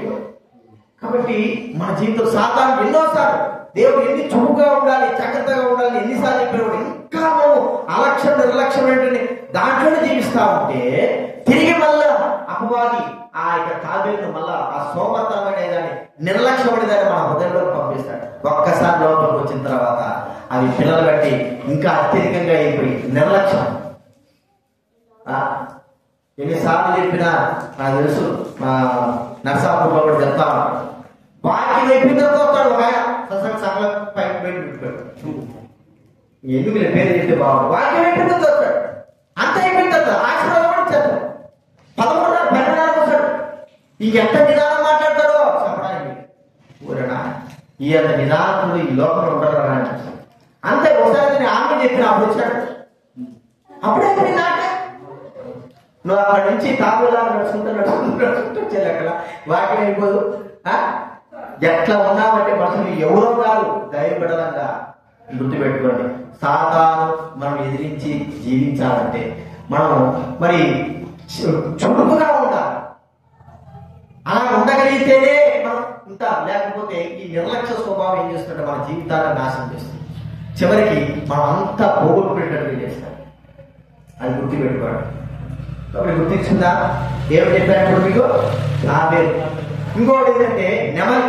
కాబట్టి మన జీవితం సాధారణ ఎన్నోసార్లు దేవుడు ఎన్ని చురుకుగా ఉండాలి, జాగ్రత్తగా ఉండాలి ఎన్నిసార్లు చెప్పినప్పుడు ఇంకా మనం నిర్లక్ష్యం ఏంటంటే దాంట్లోనే జీవిస్తా ఉంటే తిరిగి మళ్ళా అపవాది ఆ యొక్క తాబేలును మళ్ళా ఆ సోమర్థమైన దాన్ని నిర్లక్ష్యమైన దాన్ని మన హృదయంలోకి పంపిస్తాడు. ఒక్కసారి లోపలికి వచ్చిన తర్వాత అది పిల్లలు బట్టి ఇంకా అత్యధికంగా అయిపోయి నిర్లక్ష్యం. ఎన్నిసార్లు చెప్పినా నాకు తెలుసు, మా నర్సాపూర్లో కూడా చెప్తాను. వాక్యం అయిపోయిన తర్వాత వస్తాడు ఒక ఆయన సగల పైకి బయట పెట్టాడు. ఎందుకు పేరు చెప్తే బాగుంది. వాక్యం అయిపోయిన తర్వాత వస్తాడు. అంత అయిపోయిన తర్వాత ఆశీర్వాదం కూడా ఇచ్చేస్తాడు. 11:12 వస్తాడు. ఇంకెంత నిదానం మాట్లాడతాడో చెప్పడానికి ఊరనా ఈ అంత నిదానంలో ఈ లోకంలో ఉంటాడు అని చూస్తాడు. అంతే. ఒకసారి నేను ఆమె చెప్పిన అప్పుడు వచ్చాడు. అప్పుడే అయిపోయింది. నువ్వు అక్కడి నుంచి తాగులా నడుచుకుంటూ చెల్లెక్కడ వాక్యం అయిపోదు. ఎట్లా ఉన్నామంటే మనుషులు ఎవరో కాదు, దయపడదంగా గుర్తుపెట్టుకోండి. సాతాను మనం ఎదిరించి జీవించాలంటే మనం మరి చురుకుగా ఉండాలి. అలా ఉండగలిగితేనే మనం ఉంటాం. లేకపోతే ఈ నిర్లక్ష్య స్వభావం ఏం చేస్తుంటే మన జీవితాలను నాశనం చేస్తుంది. చివరికి మనం అంతా పోగొట్టుకునేటట్టు చేస్తాం. అది గుర్తుపెట్టుకోండి. కాబట్టి గుర్తించిందా? ఏమని చెప్పారు మీకు? నా పేరు. ఇంకోటి ఏంటంటే నెమలి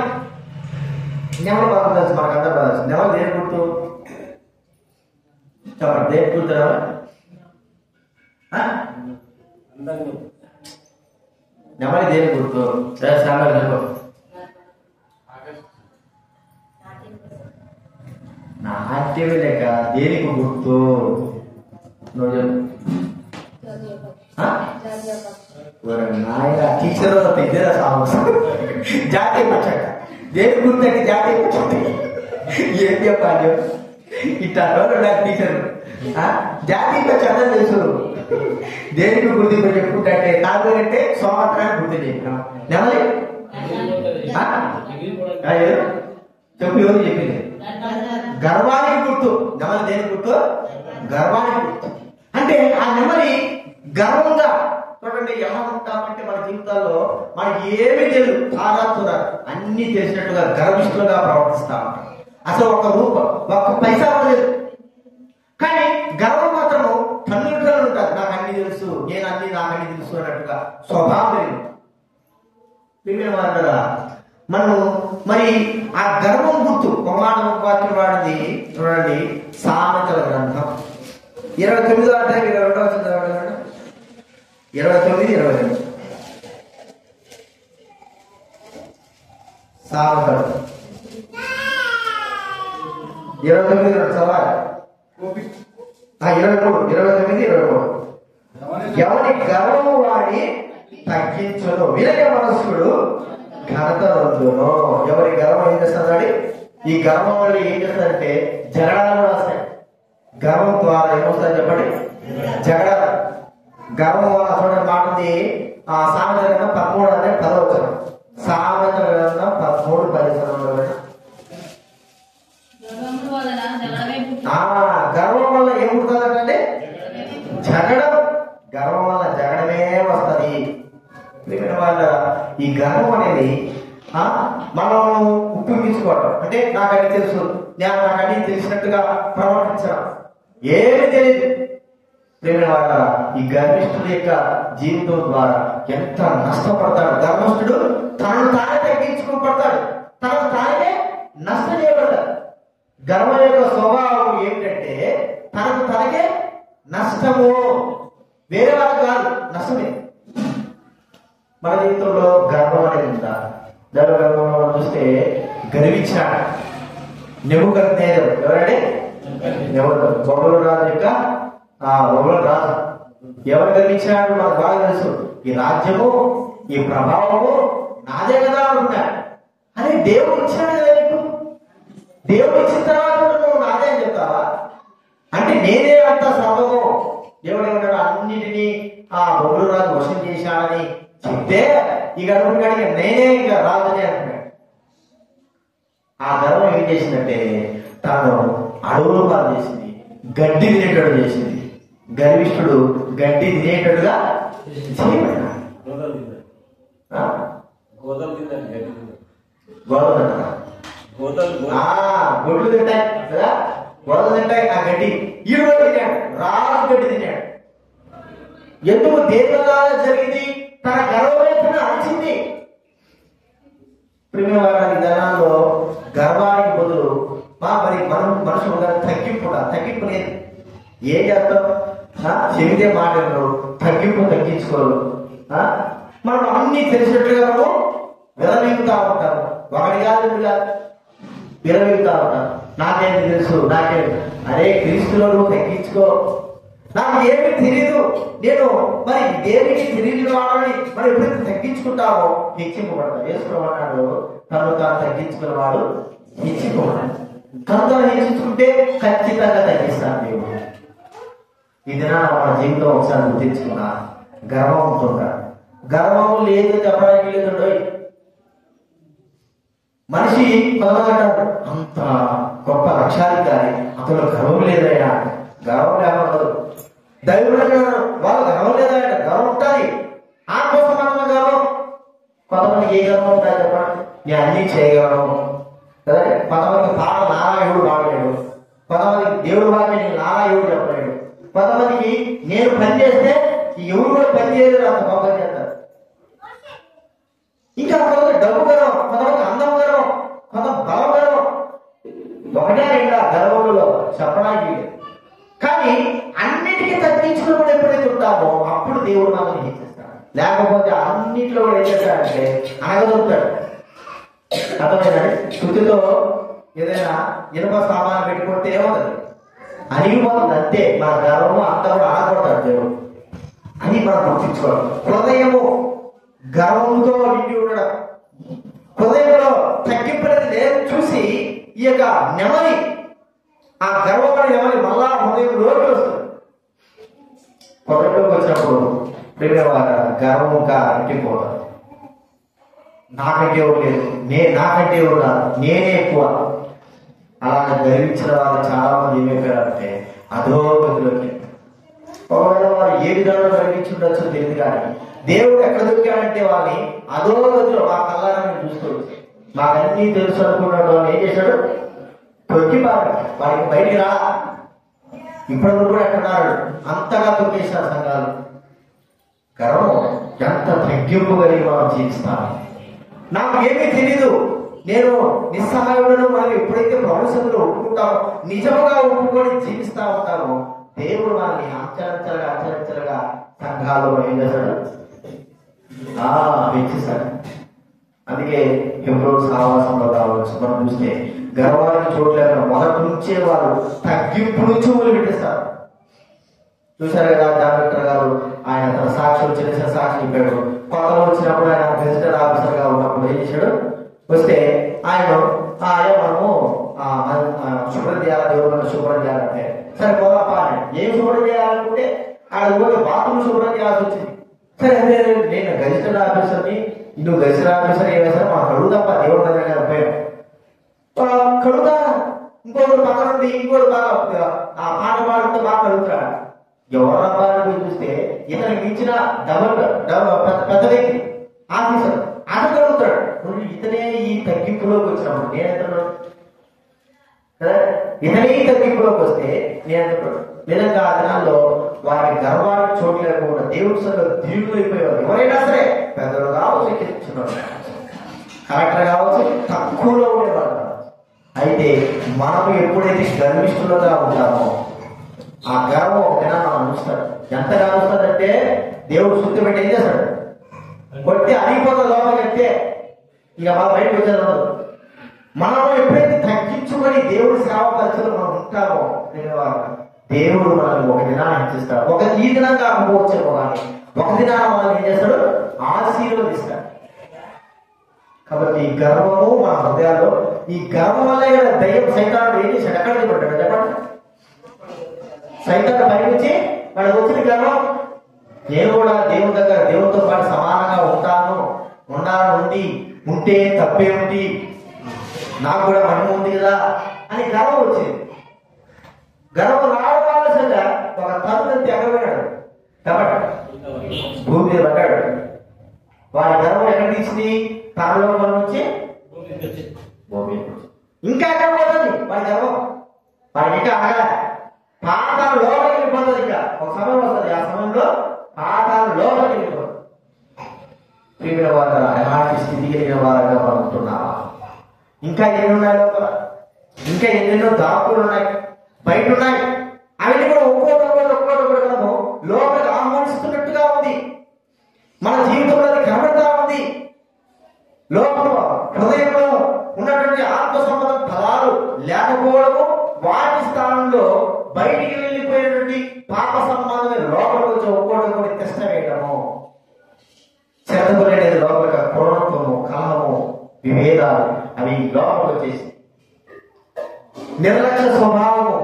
బాగా తెలుసు, మనకు అందరూ బాగా తెలుసు. నెమలి దేని గుర్తు చెప్పండి? దేని గుర్తు నెమలి దేని గుర్తు? జాతీయ లేక దేనికి గుర్తు? నువ్వు చెప్పు. నాయన టీచర్ పెద్దదా సాంగ్స్ జాతీయ పక్షట దేనికి గుర్తు అంటే జాతీయ పక్షట ఏం చెప్పాలి? ఇట్లా నాకు టీచర్ జాతీయ పక్ష తెలుసు. దేనికి గుర్తింపు చెప్పుకుంటే నాకు అంటే సంవత్సరానికి గుర్తు చెప్పినాం. నెమలి చెప్పు, ఎవరు చెప్పింది? గర్వానికి గుర్తు. నెమలి దేనికి గుర్తు? గర్వానికి గుర్తు. అంటే ఆ నెమలి గర్వంగా చూడండి. ఎలా ఉంటామంటే మన జీవితాల్లో మనకి ఏమీ తెలియదు, తారాతురా అన్ని తెలిసినట్టుగా గర్విష్ఠులుగా ప్రవర్తిస్తా ఉంటాం. అసలు ఒక రూపం ఒక్క పైసా లేదు, కానీ గర్వం మాత్రము తన్నులుగా ఉంటారు. నాకు అన్ని తెలుసు, నేను అన్ని నాకు అన్ని తెలుసు అన్నట్టుగా స్వభావం కదా. మనం మరి ఆ గర్వం గుర్తు ఒక వాక్యం వాడింది చూడండి. సామెతల గ్రంథం 29వ అధ్యాయం 22వ వచనం. 29, 22 సామెతలు 29 చదవాలి. 29, 23 ఎవరి గర్వము వాడి తగ్గించును, వినయ మనస్సుడు ఘనత రొందును. ఎవరి గర్వం ఏం చేస్తాడు? ఈ గర్వం వల్ల ఏం చేస్తాడంటే జగడాలు వస్తాయి. గర్వం ద్వారా ఏమొస్తాయి చెప్పండి? జగడాలు. గర్వం వల్ల చూడండి మాటది సామెతల గ్రంథం 13 అధ్యాయం 10వ వచనం. సామెతల గ్రంథం 13, 10 గర్వం వల్ల ఏం పుడుతుందంటే జగడం. గర్వం వల్ల జగడమే వస్తుంది. వాళ్ళ ఈ గర్వం అనేది మనం ఉపయోగించుకోవటం అంటే నాకన్నీ తెలుసు, నేను నాకన్నీ తెలిసినట్టుగా ప్రవర్తించడం, ఏమి తెలియదు. ప్రేమ వాళ్ళ ఈ గర్విష్ఠుడి యొక్క జీవితం ద్వారా ఎంత నష్టపడతాడు. గర్విష్ఠుడు తనను తానే తగ్గించుకోబడతాడు, తనకు తానే నష్టం చేయబడతాడు. గర్వం యొక్క స్వభావం ఏంటంటే తనకు తనకే నష్టము, వేరే వాళ్ళకి కాదు, నష్టమే. మన జీవితంలో గర్వం అనేది ఉందా? గర్వంలో చూస్తే గర్వించాడు నెబుకద్నెజరు. ఎవరండి? బబులు రాజు యొక్క బబులు రాజు. ఎవరు గర్వించాడు? మనకు బాగా తెలుసు. ఈ రాజ్యము, ఈ ప్రభావము నాదే కదా అనుకున్నాడు. అరే దేవుడు ఇచ్చాడు కదా నీకు, దేవుడు ఇచ్చిన తర్వాత నువ్వు నాదే అని చెప్తావా? అంటే నేనే అంత సర్వము. దేవుడు ఏమన్నాడు? అన్నిటినీ బబులు రాజు వశం చేశాడని చెప్తే ఇక అనుకున్నాడు నేనే ఇంకా రాజునే అంటున్నాడు. ఆ గర్వం ఏం చేసిందంటే తాను అడవులు పాలు చేసింది, గడ్డి తినేటట్టు చేసింది. గర్విష్ఠుడు గడ్డి తినేటట్టుగా చేయబడ్డాడు. గొడ్లు తింటాయి కదా, గొడవలు తింటాయి. ఆ గడ్డి ఈడు తిన్నాడు, రాజు గడ్డి తిన్నాడు. ఎందుకు? దేనివల్ల జరిగింది? తన గర్వమైపున అరిచింది. ప్రేమవారి ధనాల్లో గర్వానికి బదులు మరి మనం మనుషులుగా తగ్గింపు లేదు. ఏం చేస్తాం? చెబితే మాటలు తగ్గించుకోరు. మనం అన్ని తెలిసినట్టుగా మనం విరవీగుతా ఉంటాం. ఒకటి కాదు విరవీగుతా ఉంటాం. నాకేంటి తెలుసు, నాకేంటి? అరే క్రీస్తులో నువ్వు తగ్గించుకో. నాకు ఏమి తెలియదు, నేను మరి దేనికి తెలియని వాడని మరి ఎప్పుడైతే తగ్గించుకుంటావో హెచ్చింపబడతావు. వేసుకోమన్నాడు తను తాను తగ్గించుకున్నవాడు హెచ్చింపబడాలి. తను తాను హెచ్చించుకుంటే ఖచ్చితంగా తగ్గిస్తాను దేవుడు. ఇది మన జీవితం ఒకసారి గుర్తించుకున్నా. గర్వం ఉంటుందా? గర్వం లేదు చెప్పడానికి లేదు. మనిషి పదమంటాడు అంత గొప్ప లక్ష్యాధికారి, అతను గర్వం లేదైనా. గర్వం లేకపోతే దైవుడు వాళ్ళు గర్వం లేదంట, గర్వం ఉంటుంది. ఆ కోసం మన గర్వం. కొంతమందికి ఏ గర్వం ఉంటుంది చెప్పండి? నేను అన్ని చేయగలను కదా. కొంతమందికి పాట నారాయణుడు పాడలేడు, కొంతమందికి దేవుడు వాకి నేను నారాయణుడు చెప్పలేడు, కొంతమందికి నేను పని చేస్తే ఎవరు కూడా పని చేయలేరు, అంత గొప్ప చేస్తారు. ఇంకా కొంతమంది డబ్బు గర్వం, కొంతమంది అందం గర్వం, కొంత బలం గర్వం. ఒకటే రెండా గర్వంలో చెప్పడానికి. కానీ అన్నిటికీ తగ్గించుకున్నప్పుడు ఎప్పుడైతే ఉంటామో అప్పుడు దేవుడు మనల్ని హెచ్చిస్తాడు. లేకపోతే అన్నింటిలో కూడా ఏం చేస్తాడంటే అనగదొరుతాడు. అర్థమైందండి? స్థుతితో ఏదైనా ఇనుప సామాన్ పెట్టుకుంటే ఏమవుతుంది? అనిగిపోతుంది అంతే. మన గర్వము అంతా కూడా ఆడకూడదు దేవుడు అని మనం గుర్తించుకోవాలి. హృదయము గర్వంతో నిండి ఉండడం, హృదయంలో తగ్గింపులది లేదు చూసి ఈ యొక్క నెమలి, ఆ గర్వపడి నెమలి మళ్ళా హృదయంలోకి వస్తుంది. హృదయంలోకి వచ్చినప్పుడు గర్వంగా ఇంటిపోతారు. నాకంటే ఎవరు లేదు, నాకంటే ఎవరు రాదు, నేనే ఎక్కువ. అలా గర్వించిన వాళ్ళు చాలా మంది ఏమైపోయారంటే అదో గదిలోకి. ఒకవేళ వారు ఏ విధంగా గర్వించి ఉండొచ్చో తెలియదు, కానీ దేవుడు ఎక్కడ దొరికాడంటే వాళ్ళని అదో గదిలో మా కళ్ళారా మేము చూసుకోవచ్చు. మాకన్నీ తెలుసు అనుకున్నాడు. వాళ్ళు ఏం చేశాడు? తొక్కిపాడు. వాడికి బయటికి రా. ఇప్పుడు కూడా ఎక్కడున్నాడు? అంతగా తొక్కేశారు సంఘాలు. గర్వం ఎంత తగ్గింపు కలిగి మనం జీవిస్తాము. నాకు ఏమీ తెలీదు, నేను నిస్సహాయుడను. మనం ఎప్పుడైతే ప్రవేశంలో ఒప్పుకుంటామో, నిజముగా ఒప్పుకొని జీవిస్తా ఉంటామో, దేవుడు మనల్ని అంచలంచలుగా సంఘాల్లో ఏం చేశాడు? హెచ్చిస్తాడు. అందుకే ఎప్పుడో సహవాసంలో కావచ్చు మనం చూస్తే గర్వానికి చోట్ల మొదటి నుంచే వారు తగ్గింపు నుంచి మొదలు పెట్టేస్తారు. చూశారు కదా, డాక్టర్ గారు ఆయన తన సాక్షులు చిన్న సాక్షి చెప్పాడు. కొత్తలో వచ్చినప్పుడు ఆయన గెజిటెడ్ ఆఫీసర్ గా ఉన్నప్పుడు ఏం చేశాడు? వస్తే ఆయన మనము శుభ్రం చేయాలి, దేవుడు శుభ్రం చేయాలంటే సరే పోదాపా. ఏం శుభ్రం చేయాలనుకుంటే ఆడ పోతే బాత్రూమ్ శుభ్రం చేయాల్సి వచ్చింది. సరే అదే నేను గెజిటెడ్ ఆఫీసర్ని, నువ్వు గెజిటెడ్ ఆఫీసర్ ఏమైనా మనం కడుగుదాపా దేవుడు దగ్గర పోయాం. కడుగుతా. ఇంకోటి పక్కన నుండి ఇంకోటి బాగా ఆ పాట పాడుతూ బాగా కడుగుతాడు. ఎవరు అబ్బాయి చూస్తే ఇతనికి మించిన పెద్ద వ్యక్తి ఆఫీసర్ అతను కడుగుతాడు. ఇతనే ఈ తగ్గింపులోకి వచ్చినప్పుడు నేనంటున్నాడు కదా, ఇతనే ఈ తగ్గింపులోకి వస్తే నేనంటున్నాడు. నిజంగా ఆ దినాల్లో వారికి గర్వానికి చోటు లేకుండా దేవుడి సభలో దీవులు అయిపోయేవారు. ఎవరైనా సరే పెద్దలు కావచ్చు, చిన్నవాళ్ళు కావచ్చు, కలెక్టర్ కావచ్చు, తక్కువలో ఉండేవాళ్ళు. అయితే మనం ఎప్పుడైతే గర్విష్ఠులుగా ఉంటామో ఆ గర్వం ఒకటైనా మనం అనుస్తాడు. ఎంతగా అనుస్తాడంటే దేవుడు శుద్ధి పెట్టి ఏం చేస్తాడు? కొట్టి అరిగిపోత లోపలికెత్తే ఇక మా బయటకు వచ్చేది. మనం ఎప్పుడైతే తగ్గించుకొని దేవుడి సేవ పరిచయం మనం ఉంటామో దేవుడు మనల్ని ఒక దినాన్ని హెచ్చిస్తాడు. ఈ దినం కాకపోవచ్చేమో కానీ ఒక దినాన్ని మనల్ని ఏం చేస్తాడు? ఆశీర్వదిస్తాడు. కాబట్టి ఈ గర్వము మన హృదయాల్లో, ఈ గర్వం వల్ల దయ్యం సైతానుడు ఏం చేశాడు? ఎక్కడ పడ్డాడు చెప్పండి? సైతాన్ని పైనుంచి వాడికి వచ్చిన గర్వం, నేను కూడా దేవుని దగ్గర దేవునితో పాటు సమానంగా ఉంటే తప్పే ఉంది, నాకు కూడా మహిమ ఉంది కదా అని గర్వం వచ్చింది. గర్వం రావాల్సిందా ఒక తరుణంతి ఎగరపోయాడు కాబట్టి భూమి మీద పడ్డాడు. వాడి గర్వం ఎక్కడ తీసింది? తనలో నుంచి భూమి. ఇంకా ఎక్కడ పోతుంది వాడి గర్వం? వాడికి ఇంకా అనగా పాతాల లోపలికి వెళ్ళిపోతుంది. ఇంకా ఒక సమయం వస్తుంది, ఆ సమయంలో పాతాల లోపలికి వెళ్ళిపోతుంది. ప్రియమైన వారు ఎలాంటి స్థితి కలిగిన వారుగా మనం ఉంటున్నావా? ఇంకా ఎన్ని ఉన్నాయి లోపల? ఇంకా ఎన్నెన్నో దాపులు ఉన్నాయి, బయట ఉన్నాయి. అవన్నీ కూడా ఒక్కోటి మనము లోపలికి ఆహ్వానిస్తున్నట్టుగా ఉంది. మన జీవితంలో అది కనబడతా ఉంది. లోపల హృదయంలో ఉన్నటువంటి ఆత్మ సంబంధం ఫలాలు లేకపోవడము, వాటి స్థానంలో బయటికి వెళ్ళిపోయినటువంటి పాప సంబంధమైన లోపలికి వచ్చి ఒక్కోటి తెస్ట వేయటము, చెరదలేని లోపలికి క్రోధము, కలహము, విభేదాలు అవి లోపలికి వచ్చేసి నిర్లక్ష్య స్వభావము,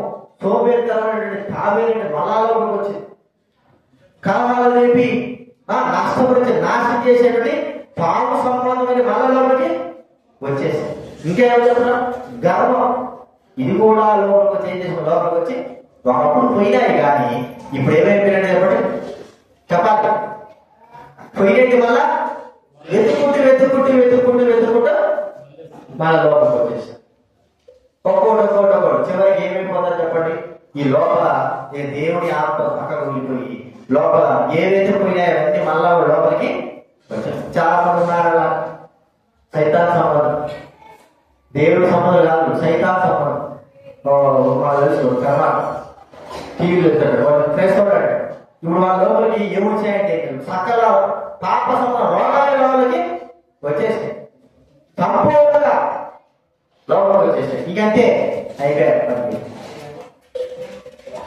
సోబేతమైనటువంటి తాబేలని మలాలోకి వచ్చింది. కలహాలు లేపి నష్టపరిచి నాశనం చేసేటువంటి పాము సంబంధమైన మలలోకి వచ్చేసి ఇంకేమో చెప్తున్నా గర్వం, ఇది కూడా లోపలికి వచ్చి ఏం చేసిన లోపలికి వచ్చి ఒకప్పుడు పోయినాయి. కానీ ఇప్పుడు ఏమైపోయినాయి చెప్పండి, చెప్పాలి. పోయినట్టు వల్ల వెతుక్కుంటూ మన లోపలికి వచ్చేసి ఒక్కోటి చివరికి ఏమైపోతుందో చెప్పండి. ఈ లోపల దేవుని ఆత్మ పక్కకు వెళ్ళిపోయి లోపల ఏవైతే పోయినాయో అవన్నీ మళ్ళా లోపలికి వచ్చాయి. చాలా మంది ఉన్నారు సైతాన్ సంబంధం, దేవుడి సంబంధం కాదు, సైతాన్ సంబంధం. తెలుసు కర్మ టీవీలు ఇస్తాడు, వాళ్ళు క్రైస్తవుడు. ఇప్పుడు వాళ్ళ లోపలికి ఏమొచ్చాయంటే సకల పాప సంబంధం రోగాల లోపలికి వచ్చేసాయి, సంపూర్ణంగా లోపలికి వచ్చేసాయి. ఇంకంతే అయిపోయారు పని.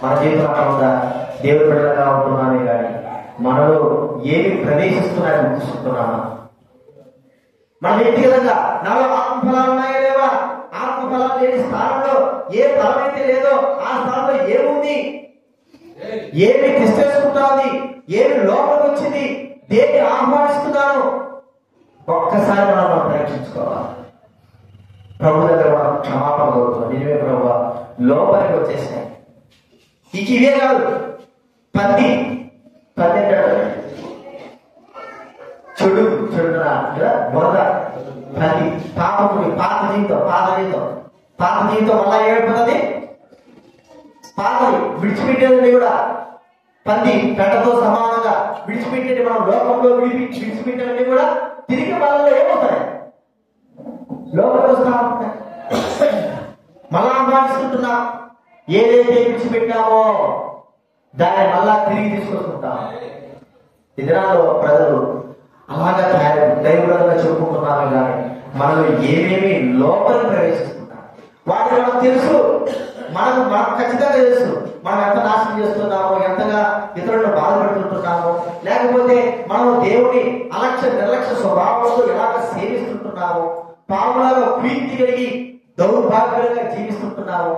మన జీవితం అక్కడ ఉందా? దేవుడి బిడ్డలుగా ఉంటున్నామే కానీ మనలో ఏమి ప్రవేశిస్తున్నాయని గుర్తిస్తున్నామా? మన వ్యక్తిగతంగా నాలో ఆత్మఫలాలు ఉన్నాయా లేవా? ఆత్మఫలాలు లేని స్థానంలో ఏ ఫలం అయితే లేదో ఆ స్థానంలో ఏముంది? ఏమి తీసుకుంటుంది? ఏమి లోపం వచ్చింది? దేన్ని ఆహ్వానిస్తున్నాను? ఒక్కసారి మనం పరీక్షించుకోవాలి. ప్రభు దగ్గర మనం క్షమాపణ కోరుతున్నాం. నిజమే ప్రభు, లోపలికి వచ్చేసాయి. ఇవే కాదు, పంది చెడు బురద, పంది, పాపముడి, పాత జీవితం వల్ల ఏమైపోతుంది? పాతది విడిచిపెట్టేది కూడా పంది పెంటతో సమానంగా విడిచిపెట్టేది. మనం లోకంలో విడిచిపెట్టేది కూడా తిరిగి మనలో ఏమవుతాయి? లోపలికి వస్తా ఉంటాయి. మళ్ళా ఆహ్వానిస్తుంటున్నాం. ఏదైతే విడిచిపెట్టామో దాన్ని మళ్ళా తిరిగి తీసుకొస్తుంటాం. ఈ దినాల్లో ప్రజలు అలాగా దైవగా చెప్పుకుంటున్నామే కానీ మనలో ఏమేమి లోపలికి ప్రవేశిస్తున్నాం వాటిని మనకు తెలుసు. మనకు ఖచ్చితంగా తెలుసు మనం ఎంత నాశనం చేస్తున్నామో, ఎంతగా ఇతరులను బాధపడుతుంటున్నామో, లేకపోతే మనం దేవుని నిర్లక్ష్య స్వభావంతో ఎలాగ సేవిస్తుంటున్నామో, పాములాగా ప్రీతి కలిగి దౌర్భాగ్యంగా జీవిస్తుంటున్నాము,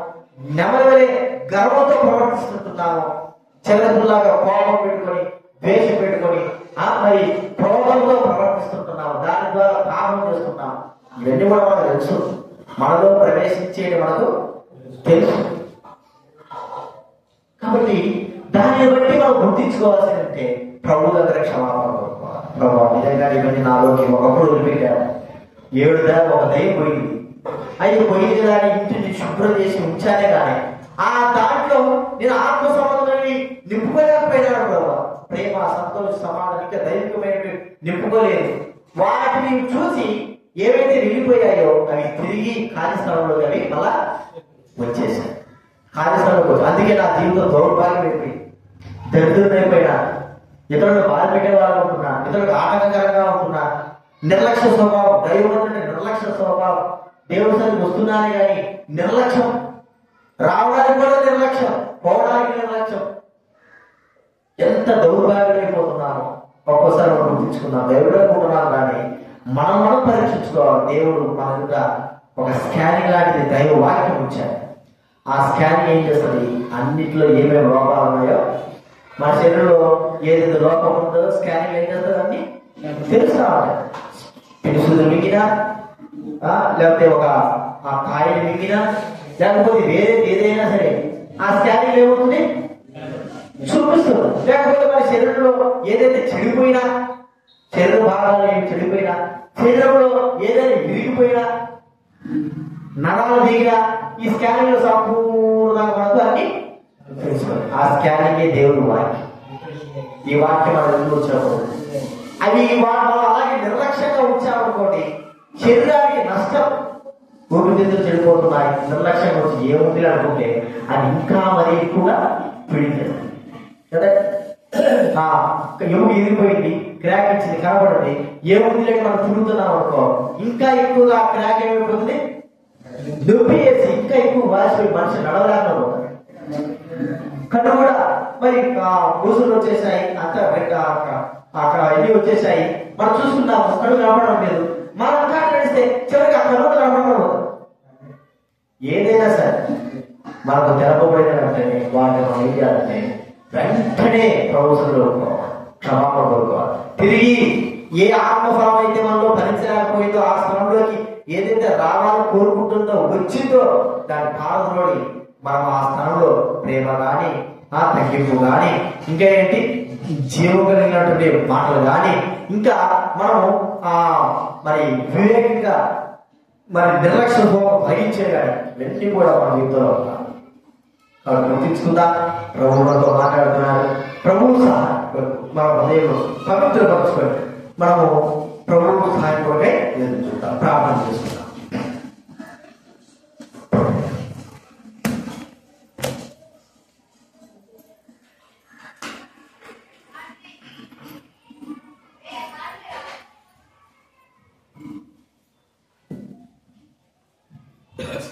నెమలి గర్వంతో ప్రవర్తిస్తుంటున్నాము, చెల్లెలాగా కోపం పెట్టుకొని ద్వేషం పెట్టుకొని మరి క్రోధంతో ప్రవర్తిస్తుంటున్నాము, దాని ద్వారా పాపం చేస్తున్నాము. ఇవన్నీ కూడా మనకు తెలుసు. మనలో ప్రవేశించేది మనకు తెలుసు. కాబట్టి దాన్ని బట్టి మనం గుర్తించుకోవాల్సిందంటే ప్రభు దగ్గర క్షమాపణ కోరుకోవాలి. ప్రభు నిజంగా ఇవన్నీ నాలోకి ఒకప్పుడు వదిలిపెట్టాను. 7 దాకా ఒక దయ పోయింది. అయితే పోయింది దాన్ని ఇంటిని శుభ్రం చేసి ఉంచానే కానీ ఆ దాంట్లో నేను ఆత్మ సంబంధమైనవి నింపుకోలేకపోయినాడు ప్రభు. ప్రేమ, సంతోష, సమాధానం ఇంకా దైవికమైనవి నింపుకోలేదు. వాటిని చూసి ఏవైతే వెళ్ళిపోయాయో అవి తిరిగి కార్యస్థలంలో అవి మళ్ళా వచ్చేసాయి. కార్యస్థలంలోకి వచ్చి అందుకే నా జీవితం దౌర్భాగ్యం అయిపోయింది, దరిద్రుడైపోయినా, ఇతరులను బాధ పెట్టేవాళ్ళు ఉంటున్నా, ఇతరులకు ఆటంకకరంగా ఉంటున్నా, నిర్లక్ష్య స్వభావం, దైవం నిర్లక్ష్య స్వభావం. దేవుడి సరికి వస్తున్నానే కానీ నిర్లక్ష్యం, రావడానికి కూడా నిర్లక్ష్యం, పోవడానికి నిర్లక్ష్యం. ఎంత దౌర్భాగ్యమైపోతున్నామో ఒక్కోసారి మనం గుర్తించుకున్నాం. దేవుడు అనుకుంటున్నాం కానీ మనం పరీక్షించుకోవాలి. దేవుడు మన యొక్క ఒక స్కానింగ్ లాంటిది దైవ వాక్యం ఉంచారు. ఆ స్కానింగ్ ఏం చేస్తుంది? అన్నిట్లో ఏమేమి లోపాలు ఉన్నాయో, మన శరీరంలో ఏదైతే లోపం ఉందో స్కానింగ్ ఏం చేస్తుంది? అన్ని తెలుసు రావాలి. పిలుసులు మింగినా, లేకపోతే ఒక కాయలు మింగినా, లేకపోతే వేరే ఏదైనా సరే ఆ స్కానింగ్ ఏమవుతుంది? చూపిస్తుంది. లేకపోతే మన శరీరంలో ఏదైతే చెడిపోయినా, శరీర భాగాలు ఏమి చెడిపోయినా, శరీరంలో ఏదైనా విరిగిపోయినా, నరాలు దిగినా ఈ స్కానింగ్ లో సంపూర్ణంగా మనకు అన్ని తెలుసుకోవాలి. ఆ స్కానింగ్ దేవుడు వాక్యం. ఈ వాక్యం మనం ఎందుకు వచ్చినప్పుడు అవి మనం అలాగే నిర్లక్ష్యంగా ఉంచామనుకోండి, శరీరానికి నష్టం. ఊపిరితిత్తులు చెడిపోతున్నాయి, నిర్లక్ష్యంగా వచ్చి ఏముంది అనుకుంటే అది ఇంకా మరీ ఎక్కువగా పీడిస్తుంది కదా. ఎముక ఇరిగిపోయింది, క్రాక్ ఇచ్చింది, కనబడింది, ఏముంది లేక మనం తిరుగుతున్నాం అనుకో, ఇంకా ఎక్కువగా క్రాక్ ఏమైపోతుంది? నొప్పి వేసి ఇంకా ఎక్కువ వాసిపోయి మనిషి నడవలేకపోతాడు. కన్ను కూడా మరి పూసులు వచ్చేసాయి, అంతా అక్కడ ఇవి వచ్చేసాయి, మనం చూసుకున్నాము, కన్ను కనపడడం లేదు. మనం కాదు నడిస్తే చివరికి ఆ కన్ను కూడా కనపడడం. ఏదైనా సరే మనకు తెరపబడిన వెంటనే వాటిని మనం ఏం చేయాలంటే వెంటనే ప్రభుత్వంలో క్షమాపణ కోరుకోవాలి. తిరిగి ఏ ఆత్మఫలం అయితే మనలో భరించలేకపోయిందో ఆ స్థలంలోకి ఏదైతే రావాలని కోరుకుంటుందో వచ్చిందో దాన్ని పారద్రోడి మనం ఆ స్థలంలో ప్రేమ కానీ, ఆ తగ్గింపు కానీ, ఇంకా ఏంటి జీవం కలిగినటువంటి మాటలు కానీ, ఇంకా మనము మరి వివేకంగా మరి నిర్లక్ష్య భోగం భరించే కానీ ఇవన్నీ కూడా మన జీవితంలో ఉన్నాం. కాబట్టి గుర్తించుకుందా ప్రభువులతో మాట్లాడుతున్నారు. ప్రభువు సహాయం మన హృదయంలో పవిత్రపరచుకొని మనము ప్రభువు సహాయం కొరకై ఎదురు చూద్దాం, ప్రార్థన చేసుకుందాం. Yes.